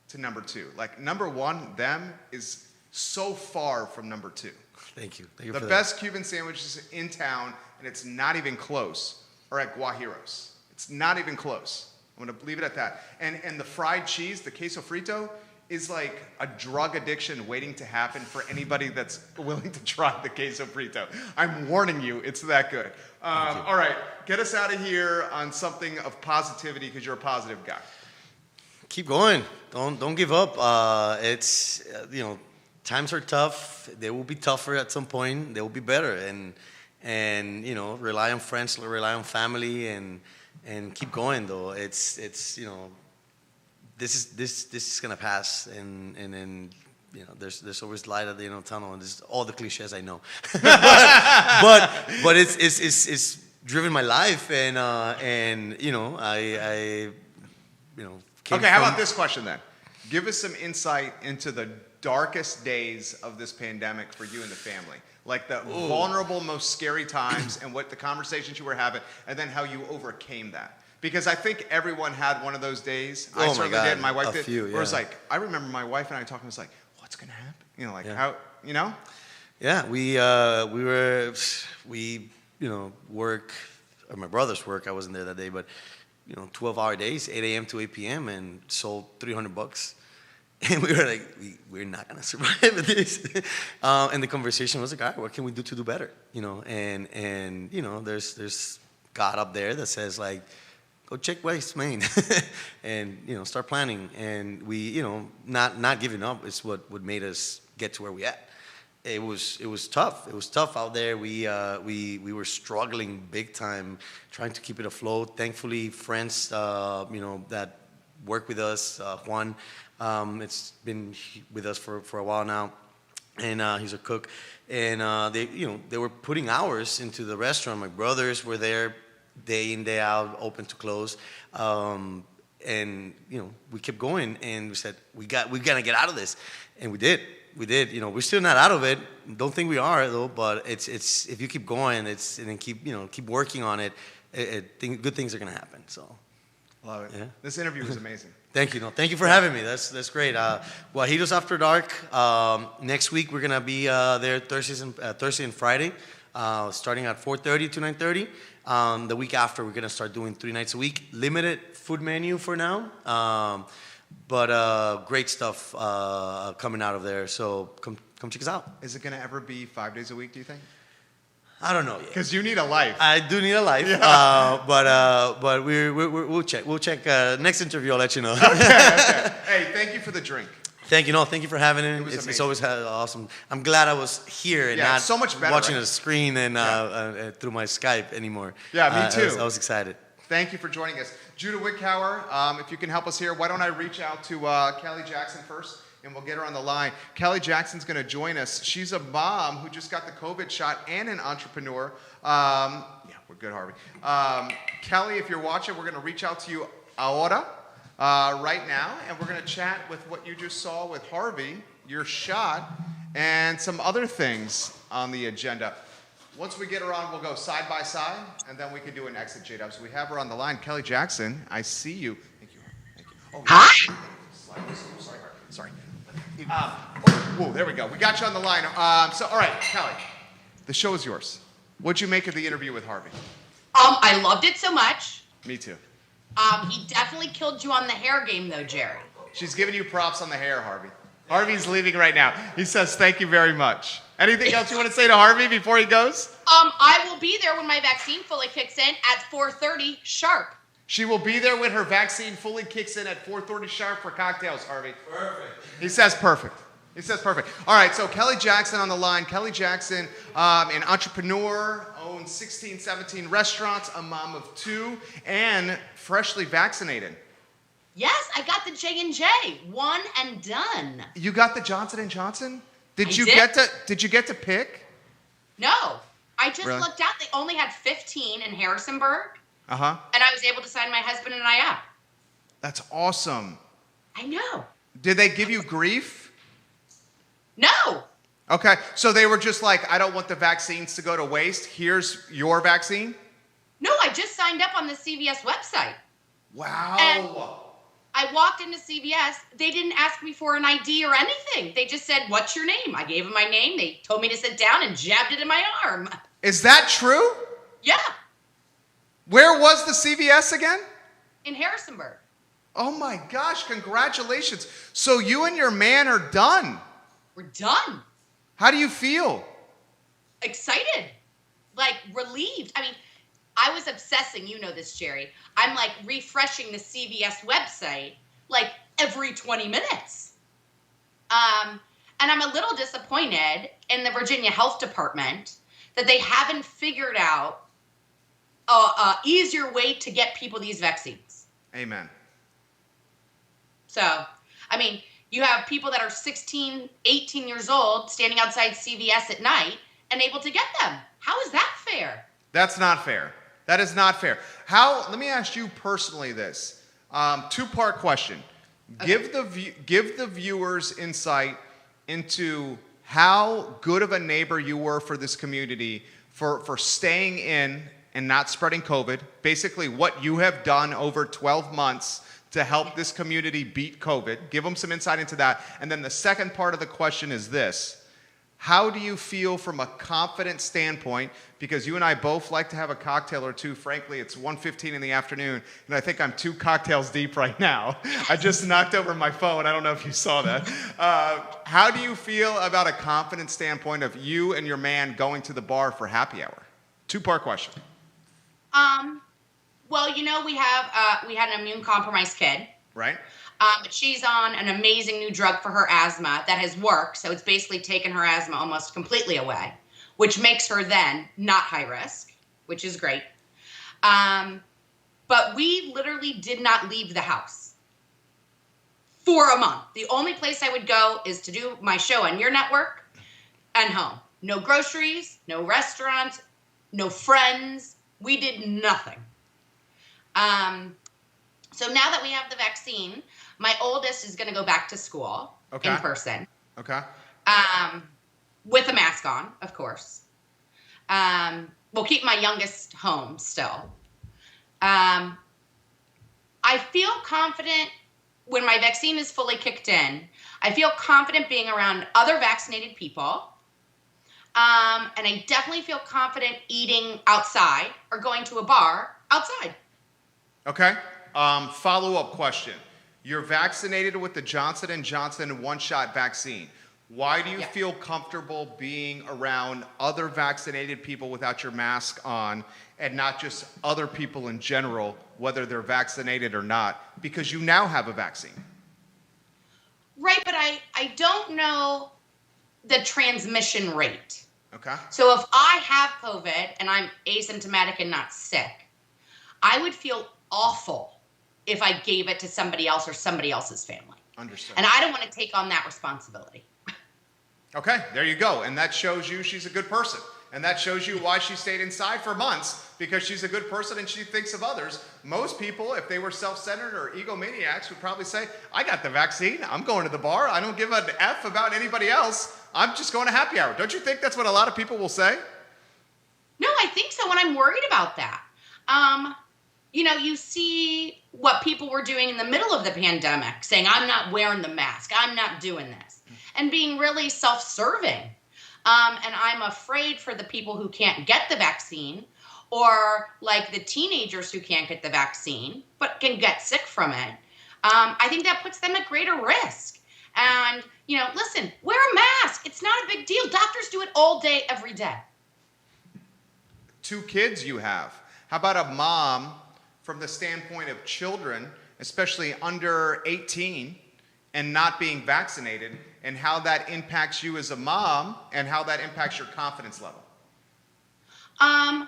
to number 2. Like, number 1, them, is so far from number 2. Thank you. The best Cuban sandwiches in town, and it's not even close, are at Guajiros. It's not even close. I'm going to leave it at that. And the fried cheese, the queso frito, is like a drug addiction waiting to happen for anybody that's willing to try the queso frito. I'm warning you, it's that good. All right, get us out of here on something of positivity because you're a positive guy. Keep going. Don't give up. It's times are tough. They will be tougher at some point. They will be better. And rely on friends, rely on family, and keep going though. It's this is gonna pass, and then there's always light at the end of the tunnel, and this is all the cliches I know. but it's driven my life, and I okay, how about this question then? Give us some insight into the darkest days of this pandemic for you and the family. Like the vulnerable, most scary times and what the conversations you were having, and then how you overcame that. Because I think everyone had one of those days. I certainly did. My wife did. Where it was like, I remember my wife and I talking, it was like, what's going to happen? How, Yeah, we work, or my brother's work, I wasn't there that day, but 12-hour days, 8 a.m. to 8 p.m., and sold $300. And we were like, we're not going to survive with this. And the conversation was like, all right, what can we do to do better? And there's God up there that says, like, go check West Main and, start planning. And we, not giving up is what made us get to where we at. It was tough. It was tough out there. We were struggling big time, trying to keep it afloat. Thankfully, friends, that work with us, Juan, it's been with us for a while now, and he's a cook. And they were putting hours into the restaurant. My brothers were there day in, day out, open to close. And we kept going, and we said, we got to get out of this. And we did. We're still not out of it. Don't think we are though. But it's if you keep going, and then keep working on it. Good things are gonna happen. So, love it. Yeah. This interview was amazing. Thank you. Thank you for having me. That's great. Guajiros After Dark. Next week we're gonna be there Thursday and Friday, starting at 4:30 to 9:30. The week after we're gonna start doing 3 nights a week. Limited food menu for now. But great stuff coming out of there. So come check us out. Is it going to ever be 5 days a week, do you think? I don't know yet. Because you need a life. I do need a life. Yeah. But we'll check. We'll check. Next interview, I'll let you know. Okay. Hey, thank you for the drink. Thank you. No, thank you for having it. was It's always awesome. I'm glad I was here and not so much better, watching right? a screen and through my Skype anymore. Yeah, me too. I was excited. Thank you for joining us. Judah Wickhauer, if you can help us here, why don't I reach out to Kelly Jackson first, and we'll get her on the line. Kelly Jackson's going to join us. She's a mom who just got the COVID shot and an entrepreneur. Yeah, we're good, Harvey. Kelly, if you're watching, we're going to reach out to you ahora, right now, and we're going to chat with what you just saw with Harvey, your shot, and some other things on the agenda. Once we get her on, we'll go side by side, and then we can do an exit J-Dubs. We have her on the line. Kelly Jackson, I see you. Thank you. Thank you. Oh, Hi. Sorry. Whoa, there we go. We got you on the line. All right, Kelly, the show is yours. What'd you make of the interview with Harvey? I loved it so much. Me too. He definitely killed you on the hair game, though, Jerry. She's giving you props on the hair, Harvey. Harvey's leaving right now. He says thank you very much. Anything else you want to say to Harvey before he goes? I will be there when my vaccine fully kicks in at 4:30 sharp. She will be there when her vaccine fully kicks in at 4:30 sharp for cocktails, Harvey. Perfect. He says perfect. He says perfect. All right, so Kelly Jackson on the line. Kelly Jackson, an entrepreneur, owns 16, 17 restaurants, a mom of 2, and freshly vaccinated. Yes, I got the J&J, one and done. You got the Johnson & Johnson? Did you get to pick? No, I just Really? looked out. They only had 15 in Harrisonburg, Uh-huh. and I was able to sign my husband and I up. That's awesome. I know. Did they give you grief? No. Okay, so they were just like, I don't want the vaccines to go to waste. Here's your vaccine? No, I just signed up on the CVS website. Wow. And I walked into CVS. They didn't ask me for an ID or anything. They just said, "What's your name?" I gave them my name. They told me to sit down and jabbed it in my arm. Is that true? Yeah, Where was the CVS again? in Harrisonburg. Oh my gosh, congratulations. So you and your man are done. We're done. How do you feel? Excited. Like, relieved. I mean, I was obsessing. You know this, Jerry. I'm like refreshing the CVS website like every 20 minutes. And I'm a little disappointed in the Virginia Health Department that they haven't figured out a easier way to get people these vaccines. Amen. So, I mean, you have people that are 16, 18 years old standing outside CVS at night and able to get them. How is that fair? That's not fair. That is not fair. Let me ask you personally this. Two-part question. Okay. Give the viewers insight into how good of a neighbor you were for this community for staying in and not spreading COVID. Basically, what you have done over 12 months to help this community beat COVID. Give them some insight into that. And then the second part of the question is this. How do you feel from a confident standpoint? Because you and I both like to have a cocktail or two. Frankly, it's 1:15 in the afternoon, and I think I'm 2 cocktails deep right now. I just knocked over my phone. I don't know if you saw that. How do you feel about a confident standpoint of you and your man going to the bar for happy hour? Two-part question. Well, you know, we had an immune compromised kid. Right? But she's on an amazing new drug for her asthma that has worked. So it's basically taken her asthma almost completely away, which makes her then not high risk, which is great. But we literally did not leave the house for a month. The only place I would go is to do my show on your network and home. No groceries, no restaurants, no friends. We did nothing. So now that we have the vaccine, my oldest is going to go back to school in person. Okay. With a mask on, of course. We'll keep my youngest home still. I feel confident when my vaccine is fully kicked in. I feel confident being around other vaccinated people. And I definitely feel confident eating outside or going to a bar outside. Okay. Follow-up question. You're vaccinated with the Johnson & Johnson one-shot vaccine. Why do you feel comfortable being around other vaccinated people without your mask on and not just other people in general, whether they're vaccinated or not? Because you now have a vaccine. Right, but I don't know the transmission rate. Okay. So if I have COVID and I'm asymptomatic and not sick, I would feel awful if I gave it to somebody else or somebody else's family. Understood. And I don't want to take on that responsibility. Okay, there you go. And that shows you she's a good person. And that shows you why she stayed inside for months, because she's a good person and she thinks of others. Most people, if they were self-centered or egomaniacs, would probably say, I got the vaccine. I'm going to the bar. I don't give an F about anybody else. I'm just going to happy hour. Don't you think that's what a lot of people will say? No, I think so, and I'm worried about that. You see what people were doing in the middle of the pandemic, saying, I'm not wearing the mask, I'm not doing this, and being really self-serving. And I'm afraid for the people who can't get the vaccine, or like the teenagers who can't get the vaccine, but can get sick from it. I think that puts them at greater risk. And, listen, wear a mask. It's not a big deal. Doctors do it all day, every day. 2 kids you have. How about a mom from the standpoint of children, especially under 18, and not being vaccinated, and how that impacts you as a mom and how that impacts your confidence level? I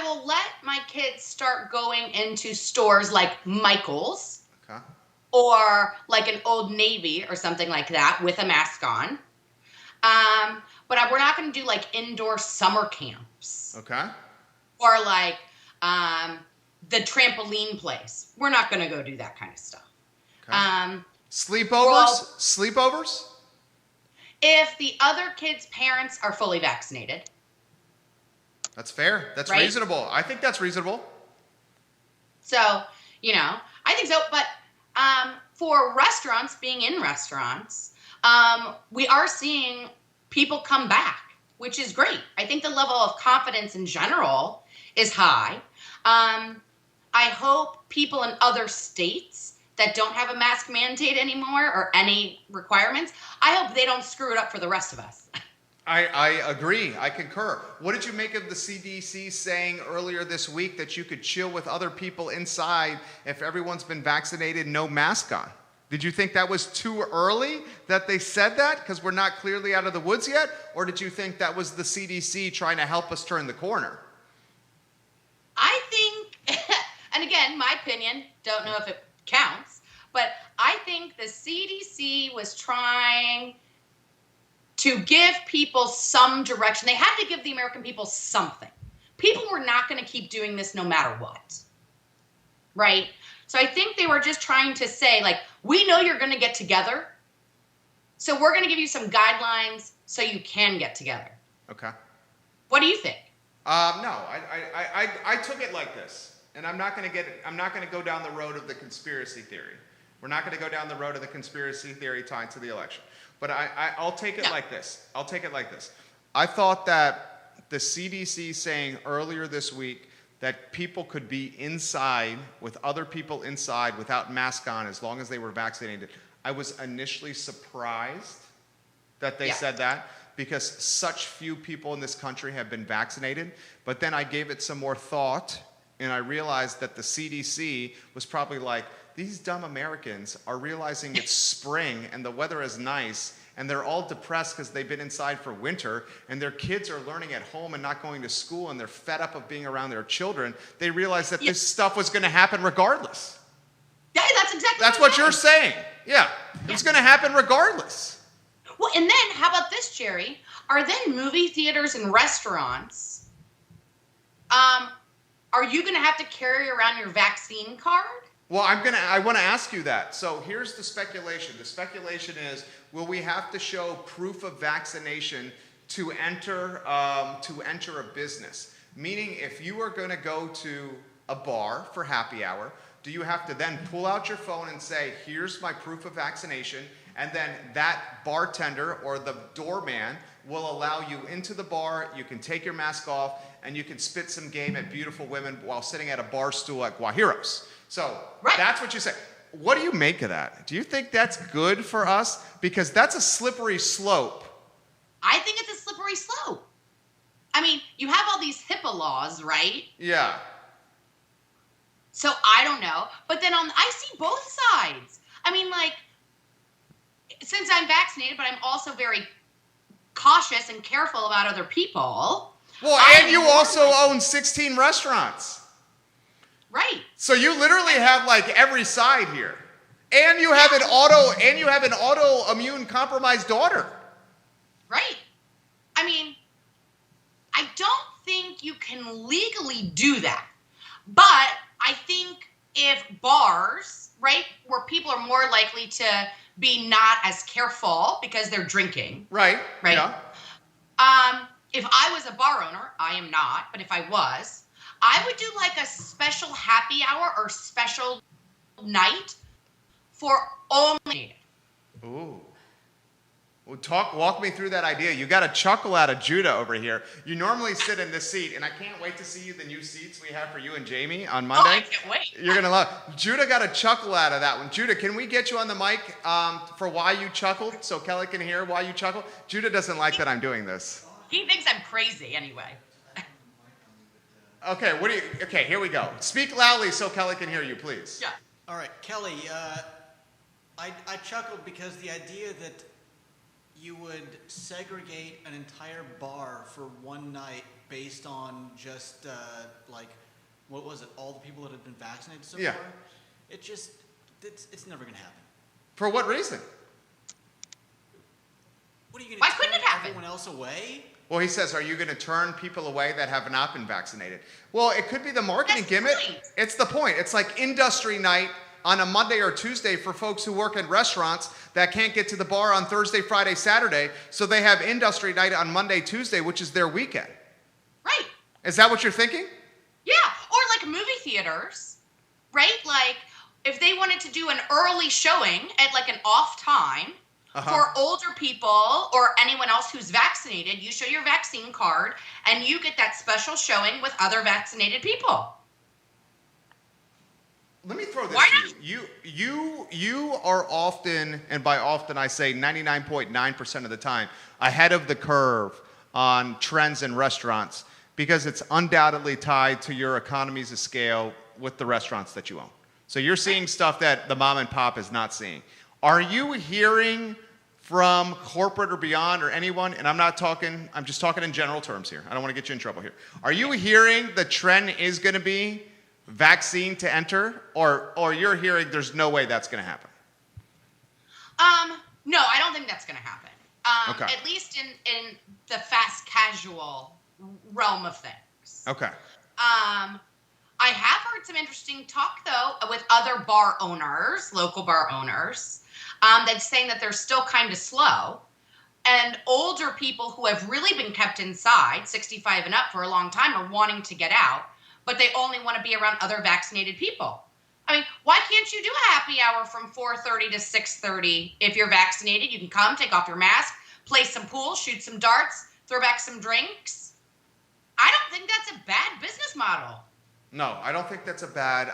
will let my kids start going into stores like Michael's, Okay. or like an Old Navy or something like that with a mask on. But we're not going to do like indoor summer camps. Okay. Or like the trampoline place. We're not going to go do that kind of stuff. Okay. Sleepovers? Sleepovers? If the other kids' parents are fully vaccinated. That's fair. That's right? reasonable. I think that's reasonable. So, I think so. But for restaurants, being in restaurants, we are seeing people come back, which is great. I think the level of confidence in general is high. I hope people in other states that don't have a mask mandate anymore or any requirements, I hope they don't screw it up for the rest of us. I agree. I concur. What did you make of the CDC saying earlier this week that you could chill with other people inside if everyone's been vaccinated, no mask on? Did you think that was too early that they said that because we're not clearly out of the woods yet? Or did you think that was the CDC trying to help us turn the corner? I think, and again, my opinion, don't know if it counts, but I think the CDC was trying to give people some direction. They had to give the American people something. People were not going to keep doing this no matter what, right? So I think they were just trying to say, like, we know you're going to get together, so we're going to give you some guidelines so you can get together. Okay. What do you think? No, I took it like this, and I'm not going to go down the road of the conspiracy theory. We're not going to go down the road of the conspiracy theory tied to the election. But I'll take it like this. I'll take it like this. I thought that the CDC saying earlier this week that people could be inside with other people inside without mask on as long as they were vaccinated, I was initially surprised that they said that, because such few people in this country have been vaccinated. But then I gave it some more thought, and I realized that the CDC was probably like, these dumb Americans are realizing it's spring and the weather is nice, and they're all depressed because they've been inside for winter, and their kids are learning at home and not going to school, and they're fed up of being around their children. They realized that this stuff was going to happen regardless. Yeah, that's exactly what you're saying. Yeah, it was going to happen regardless. Well, and then how about this, Jerry? Are then movie theaters and restaurants, are you going to have to carry around your vaccine card? Well, I want to ask you that. So here's the speculation. The speculation is, will we have to show proof of vaccination to enter a business? Meaning, if you are going to go to a bar for happy hour, do you have to then pull out your phone and say, here's my proof of vaccination, and then that bartender or the doorman will allow you into the bar, you can take your mask off, and you can spit some game at beautiful women while sitting at a bar stool at Guajiros. So that's what you say. What do you make of that? Do you think that's good for us? Because that's a slippery slope. I think it's a slippery slope. I mean, you have all these HIPAA laws, right? Yeah. So I don't know. But then I see both sides. I mean, like, since I'm vaccinated, but I'm also very cautious and careful about other people. Well, and you also own 16 restaurants. Right. So you literally have like every side here. And you have an autoimmune compromised daughter. Right. I mean, I don't think you can legally do that. But I think if bars, right, where people are more likely to be not as careful because they're drinking. Right. Yeah. If I was a bar owner, I am not, but if I was, I would do like a special happy hour or special night for only. Ooh. Well, walk me through that idea. You got a chuckle out of Judah over here. You normally sit in this seat, and I can't wait to see you the new seats we have for you and Jamie on Monday. Oh, I can't wait. You're going to love it. Judah got a chuckle out of that one. Judah, can we get you on the mic for why you chuckled so Kelly can hear why you chuckled? Judah doesn't like that I'm doing this. He thinks I'm crazy anyway. Okay, okay, here we go. Speak loudly so Kelly can hear you, please. Yeah. All right, Kelly, I chuckled because the idea that you would segregate an entire bar for one night based on just, what was it, all the people that have been vaccinated so far? It's never going to happen. For what reason? What are you going Why to couldn't turn it happen? everyone else away? Well, he says, are you going to turn people away that have not been vaccinated? Well, it could be the marketing gimmick. It's the point. It's like industry night on a Monday or Tuesday for folks who work in restaurants that can't get to the bar on Thursday, Friday, Saturday. So they have industry night on Monday, Tuesday, which is their weekend. Right. Is that what you're thinking? Yeah. Or like movie theaters, right? Like if they wanted to do an early showing at like an off time, for older people or anyone else who's vaccinated, you show your vaccine card and you get that special showing with other vaccinated people. Let me throw this to you. You are often, and by often I say 99.9% of the time, ahead of the curve on trends in restaurants because it's undoubtedly tied to your economies of scale with the restaurants that you own. So you're seeing stuff that the mom and pop is not seeing. Are you hearing from corporate or beyond or anyone, and I'm just talking in general terms here. I don't want to get you in trouble here. Are you hearing the trend is going to be vaccine to enter, or you're hearing there's no way that's going to happen? No, I don't think that's going to happen. Okay. At least in the fast casual realm of things. Okay. I have heard some interesting talk, though, with other bar owners, local bar owners, that's saying that they're still kind of slow. And older people who have really been kept inside, 65 and up for a long time, are wanting to get out, but they only want to be around other vaccinated people. I mean, why can't you do a happy hour from 4:30 to 6:30 if you're vaccinated? You can come, take off your mask, play some pool, shoot some darts, throw back some drinks. I don't think that's a bad business model. No, I don't think that's a bad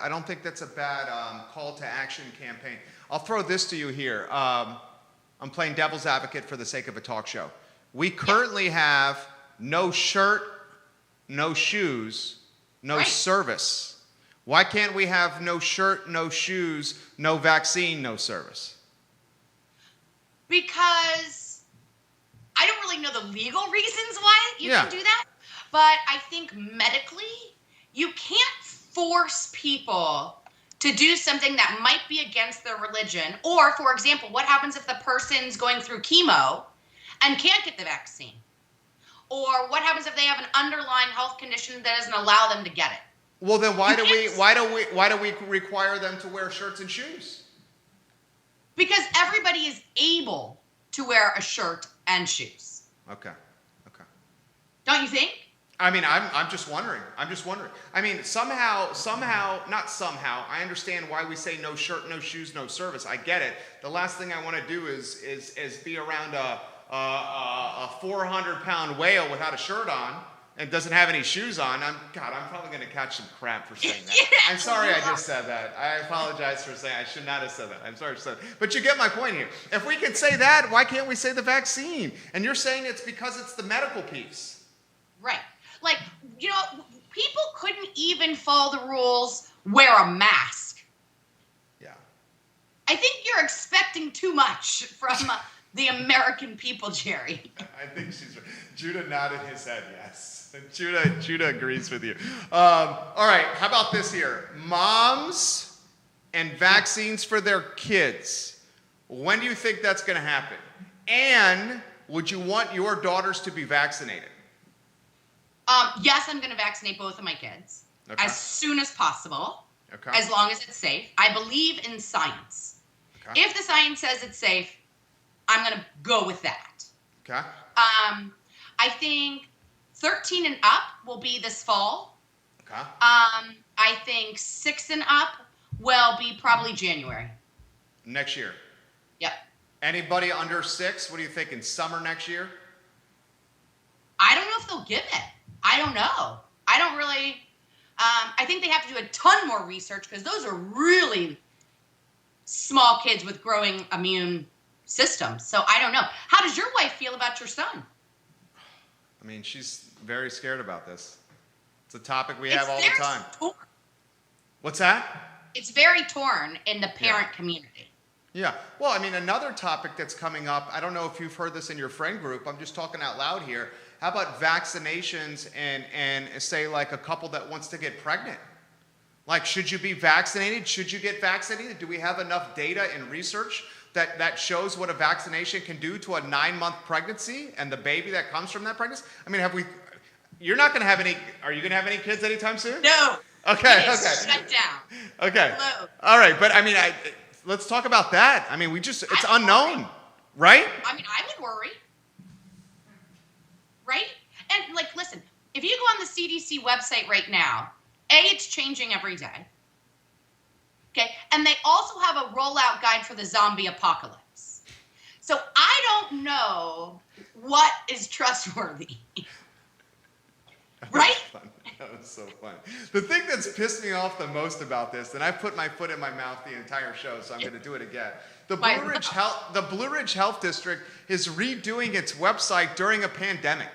call to action campaign. I'll throw this to you here. I'm playing devil's advocate for the sake of a talk show. We currently have no shirt, no shoes, no service. Why can't we have no shirt, no shoes, no vaccine, no service? Because I don't really know the legal reasons why you can do that. But I think medically, you can't force people to do something that might be against their religion. Or, for example, what happens if the person's going through chemo and can't get the vaccine? Or what happens if they have an underlying health condition that doesn't allow them to get it? Well, then why do we require them to wear shirts and shoes? Because everybody is able to wear a shirt and shoes. Okay. Don't you think? I mean, I'm just wondering. I mean, somehow, not somehow, I understand why we say no shirt, no shoes, no service. I get it. The last thing I want to do is be around a 400-pound whale without a shirt on, and doesn't have any shoes on, I'm probably going to catch some crap for saying that. Yeah, I'm sorry I just said that. I apologize for saying I should not have said that. I'm sorry for saying that. But you get my point here. If we can say that, why can't we say the vaccine? And you're saying it's because it's the medical piece. Right. Like, people couldn't even follow the rules, wear a mask. Yeah. I think you're expecting too much from the American people, Jerry. I think she's right. Judah nodded his head, yes. Judah agrees with you. All right, how about this here? Moms and vaccines for their kids. When do you think that's going to happen? And would you want your daughters to be vaccinated? Yes, I'm going to vaccinate both of my kids as soon as possible, Okay. as long as it's safe. I believe in science. Okay. If the science says it's safe, I'm going to go with that. Okay. I think 13 and up will be this fall. Okay. I think 6 and up will be probably January. Next year. Yep. Anybody under 6? What do you think in summer next year? I don't know if they'll give it. I don't know. I don't really. I think they have to do a ton more research because those are really small kids with growing immune systems. So I don't know. How does your wife feel about your son? I mean, she's very scared about this. It's a topic we have all the time. What's that? It's very torn in the parent community. Yeah. Well, I mean, another topic that's coming up, I don't know if you've heard this in your friend group. I'm just talking out loud here. How about vaccinations and say like a couple that wants to get pregnant? Like, should you be vaccinated? Should you get vaccinated? Do we have enough data and research that shows what a vaccination can do to a 9-month pregnancy and the baby that comes from that pregnancy? I mean, you're not going to have any, are you going to have any kids anytime soon? No. Okay. Shut down. Okay. Hello. All right. But I mean, let's talk about that. I mean, it's unknown, right? I mean, I would worry. Right? And like, listen, if you go on the CDC website right now, it's changing every day. Okay? And they also have a rollout guide for the zombie apocalypse. So I don't know what is trustworthy. Right? That was so funny. The thing that's pissed me off the most about this, and I've put my foot in my mouth the entire show, so I'm going to do it again. The Blue Ridge Health District is redoing its website during a pandemic.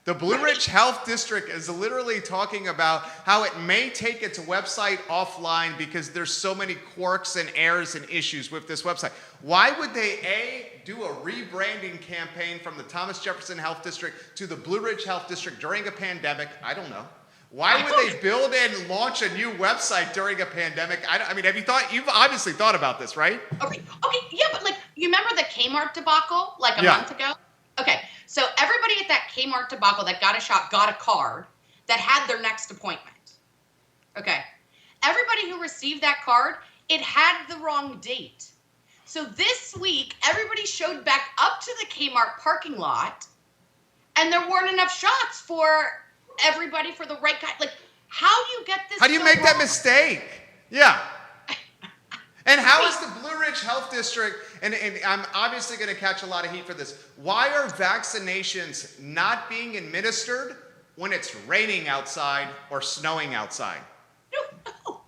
The Blue Ridge Health District is literally talking about how it may take its website offline because there's so many quirks and errors and issues with this website. Why would they, do a rebranding campaign from the Thomas Jefferson Health District to the Blue Ridge Health District during a pandemic? I don't know. Why would they build and launch a new website during a pandemic? I mean, you've obviously thought about this, right? Okay, yeah, but like, you remember the Kmart debacle like a month ago? Okay, so everybody at that Kmart debacle that got a shot got a card that had their next appointment. Okay, everybody who received that card, it had the wrong date. So this week, everybody showed back up to the Kmart parking lot, and there weren't enough shots for everybody for the right guy. Like, how do you get this? How do you make that mistake? Yeah. And how is the Blue Ridge Health District, and I'm obviously going to catch a lot of heat for this, why are vaccinations not being administered when it's raining outside or snowing outside? I don't know.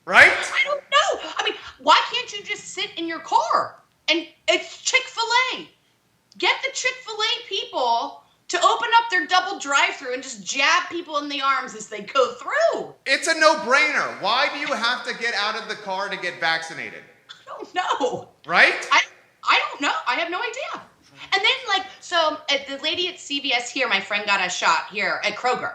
Right? I don't know. I mean, why can't you just sit in your car? And it's Chick-fil-A. Get the Chick-fil-A people to open up their double drive-through and just jab people in the arms as they go through. It's a no-brainer. Why do you have to get out of the car to get vaccinated? I don't know. Right? I don't know. I have no idea. And then, so the lady at CVS here, my friend got a shot here at Kroger.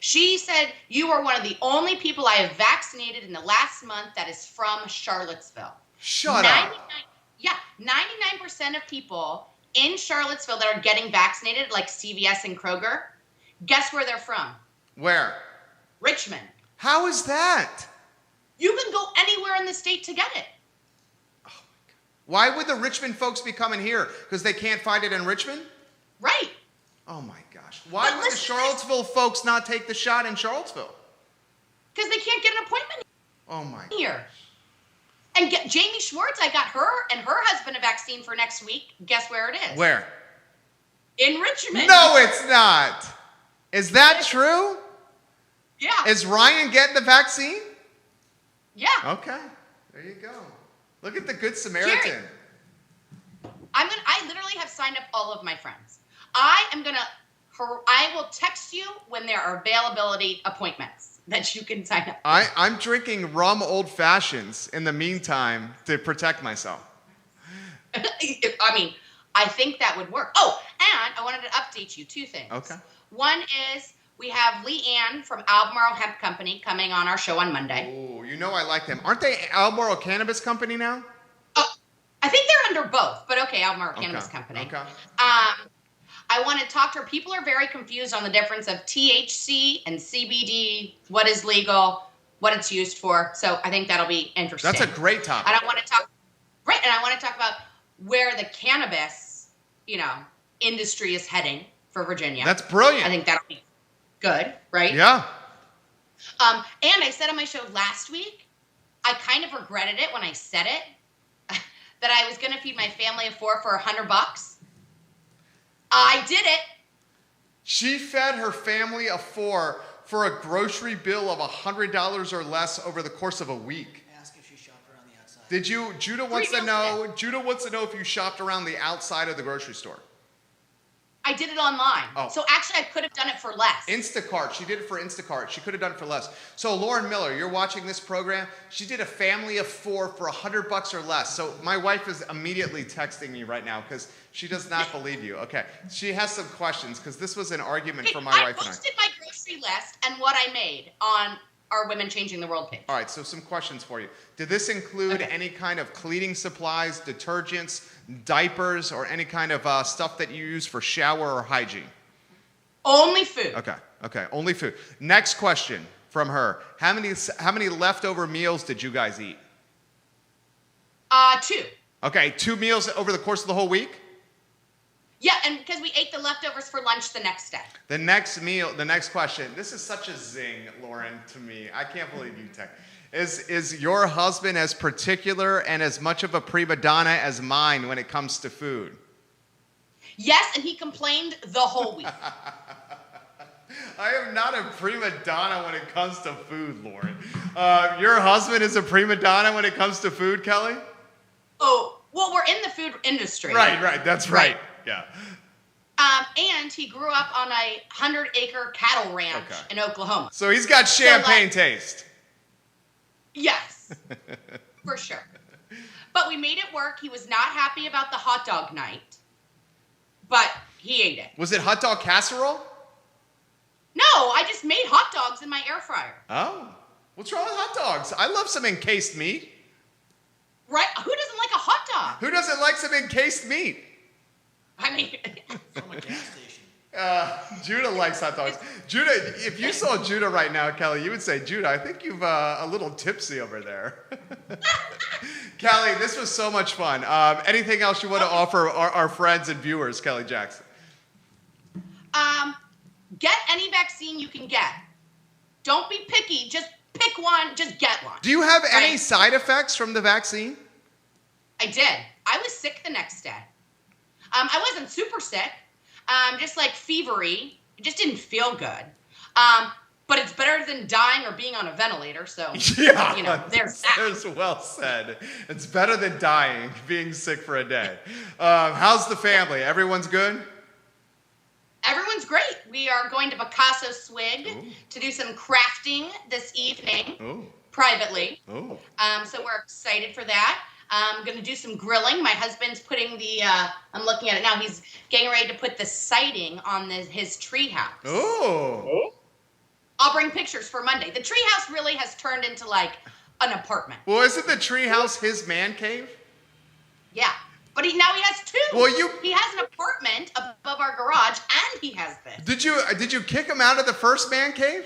She said, you are one of the only people I have vaccinated in the last month that is from Charlottesville. Shut up. Yeah, 99% of people in Charlottesville that are getting vaccinated, like CVS and Kroger, guess where they're from? Where? Richmond. How is that? You can go anywhere in the state to get it. Oh my God. Why would the Richmond folks be coming here? Because they can't find it in Richmond? Right. Oh my gosh. Why would the Charlottesville folks not take the shot in Charlottesville? Because they can't get an appointment Oh my here. And Jamie Schwartz, I got her and her husband a vaccine for next week. Guess where it is? Where? In Richmond. No, it's not. Is that true? Yeah. Is Ryan getting the vaccine? Yeah. Okay. There you go. Look at the Good Samaritan. Jerry. I literally have signed up all of my friends. I will text you when there are availability appointments that you can sign up. I'm drinking rum old fashions in the meantime to protect myself. I mean, I think that would work. Oh, and I wanted to update you 2 things. Okay. One is we have Lee Ann from Albemarle Hemp Company coming on our show on Monday. Oh, you know I like them. Aren't they Albemarle Cannabis Company now? I think they're under both, but okay, Albemarle Cannabis Company. Okay. I want to talk to her. People are very confused on the difference of THC and CBD, what is legal, what it's used for. So I think that'll be interesting. That's a great topic. And I want to talk about where the cannabis, industry is heading for Virginia. That's brilliant. I think that'll be good, right? Yeah. And I said on my show last week, I kind of regretted it when I said it, that I was going to feed my family of 4 for $100. I did it. She fed her family of 4 for a grocery bill of $100 or less over the course of a week. Ask if she shopped around the outside. Did you? Judah wants to know. Judah wants to know if you shopped around the outside of the grocery store. I did it online. Oh. So actually, I could have done it for less. Instacart. She did it for Instacart. She could have done it for less. So Lauren Miller, you're watching this program. She did a family of 4 for $100 or less. So my wife is immediately texting me right now because she does not believe you. Okay. She has some questions because this was an argument for my wife and I. I posted my grocery list and what I made on our Women Changing the World page. All right, so some questions for you. Did this include any kind of cleaning supplies, detergents, diapers, or any kind of stuff that you use for shower or hygiene? Only food. Okay, only food. Next question from her. How many leftover meals did you guys eat? 2. Okay, 2 meals over the course of the whole week? Yeah, and because we ate the leftovers for lunch the next day. The next question. This is such a zing, Lauren, to me. I can't believe you text. Is your husband as particular and as much of a prima donna as mine when it comes to food? Yes, and he complained the whole week. I am not a prima donna when it comes to food, Lauren. Your husband is a prima donna when it comes to food, Kelly? Oh, well, we're in the food industry. Right. That's right. Yeah. And he grew up on a 100-acre cattle ranch in Oklahoma. So he's got champagne taste. Yes, for sure. But we made it work. He was not happy about the hot dog night, but he ate it. Was it hot dog casserole? No, I just made hot dogs in my air fryer. Oh, what's wrong with hot dogs? I love some encased meat. Right? Who doesn't like a hot dog? Who doesn't like some encased meat? I mean, From a gas station. Judah likes hot dogs. Judah, if you saw Judah right now, Kelly, you would say, Judah, I think you've a little tipsy over there. Kelly, this was so much fun. Anything else you want to offer our friends and viewers, Kelly Jackson? get any vaccine you can get. Don't be picky. Just pick one. Just get one. Do you have any Right. side effects from the vaccine? I did. I was sick the next day. I wasn't super sick. Just like fevery. It just didn't feel good. But it's better than dying or being on a ventilator. So, Yeah, you know, there's that. There's well said. It's better than dying, being sick for a day. How's the family? Everyone's good? Everyone's great. We are going to Picasso Swig Ooh. to do some crafting this evening Oh, privately. oh. So we're excited for that. I'm going to do some grilling. My husband's putting I'm looking at it now. He's getting ready to put the siding on his tree house. Oh. I'll bring pictures for Monday. The tree house really has turned into like an apartment. Well, isn't the treehouse his man cave? Yeah. But now he has two. Well, He has an apartment above our garage, and he has this. Did you kick him out of the first man cave?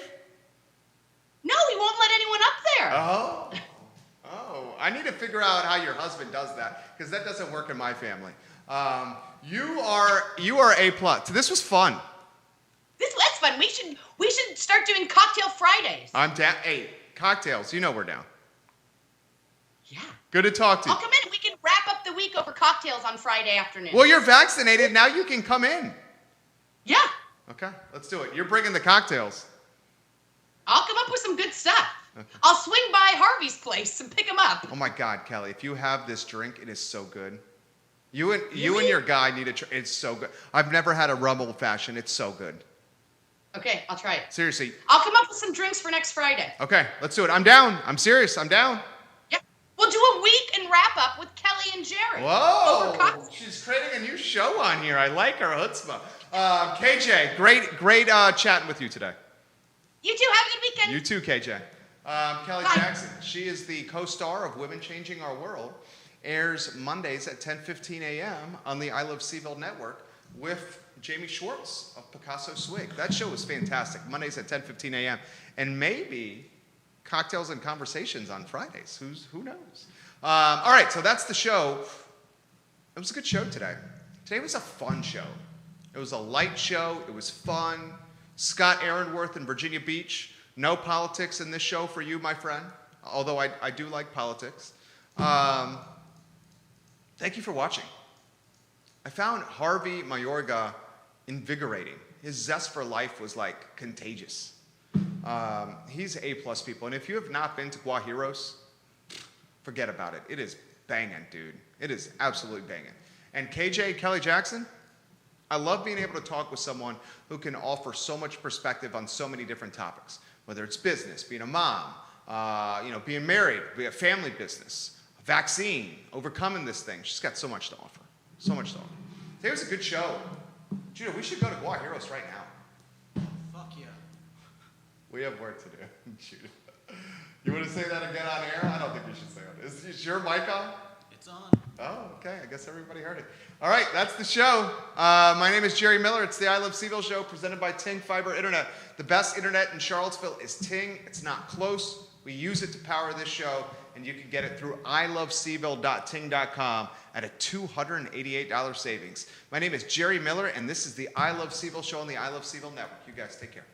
No, he won't let anyone up there. Oh, I need to figure out how your husband does that, because that doesn't work in my family. You are A+. This was fun. That's fun. We should start doing cocktail Fridays. I'm down. Hey, cocktails. You know we're down. Yeah. Good to talk to you. I'll come in and we can wrap up the week over cocktails on Friday afternoon. Well, you're vaccinated. Now you can come in. Yeah. Okay, let's do it. You're bringing the cocktails. I'll come up with some good stuff. Okay. I'll swing by Harvey's place and pick them up. Oh my God, Kelly, if you have this drink, it is so good. You and your guy need to try. It's so good. I've never had a rum old fashioned. It's so good. Okay, I'll try it. Seriously. I'll come up with some drinks for next Friday. Okay, let's do it. I'm down. I'm serious. I'm down. Yeah. We'll do a week and wrap up with Kelly and Jerry. Whoa. She's creating a new show on here. I like her chutzpah. KJ, great chatting with you today. You too. Have a good weekend. You too, KJ. Kelly Bye. Jackson. She is the co-star of Women Changing Our World. Airs Mondays at 10:15 a.m. on the I Love Seville network with Jamie Schwartz of Picasso Swig. That show is fantastic. Mondays at 10:15 a.m. And maybe Cocktails and Conversations on Fridays. Who knows? All right, so that's the show. It was a good show today. Today was a fun show. It was a light show. It was fun. Scott Aaronworth in Virginia Beach. No politics in this show for you, my friend, although I do like politics. Thank you for watching. I found Harvey Mayorga invigorating. His zest for life was like contagious. He's A+ people. And if you have not been to Guajiros, forget about it. It is banging, dude. It is absolutely banging. And KJ, Kelly Jackson, I love being able to talk with someone who can offer so much perspective on so many different topics, whether it's business, being a mom, being married, be a family business, a vaccine, overcoming this thing. She's got so much to offer. So much to offer. Today was a good show. Judah, we should go to Guajiros right now. Fuck yeah. We have work to do. Judah. You want to say that again on air? I don't think you should say it. Is your mic on? It's on. Oh, okay. I guess everybody heard it. All right, that's the show. My name is Jerry Miller. It's the I Love Seville show presented by Ting Fiber Internet. The best internet in Charlottesville is Ting. It's not close. We use it to power this show, and you can get it through iloveseville.ting.com at a $288 savings. My name is Jerry Miller, and this is the I Love Seville show on the I Love Seville network. You guys take care.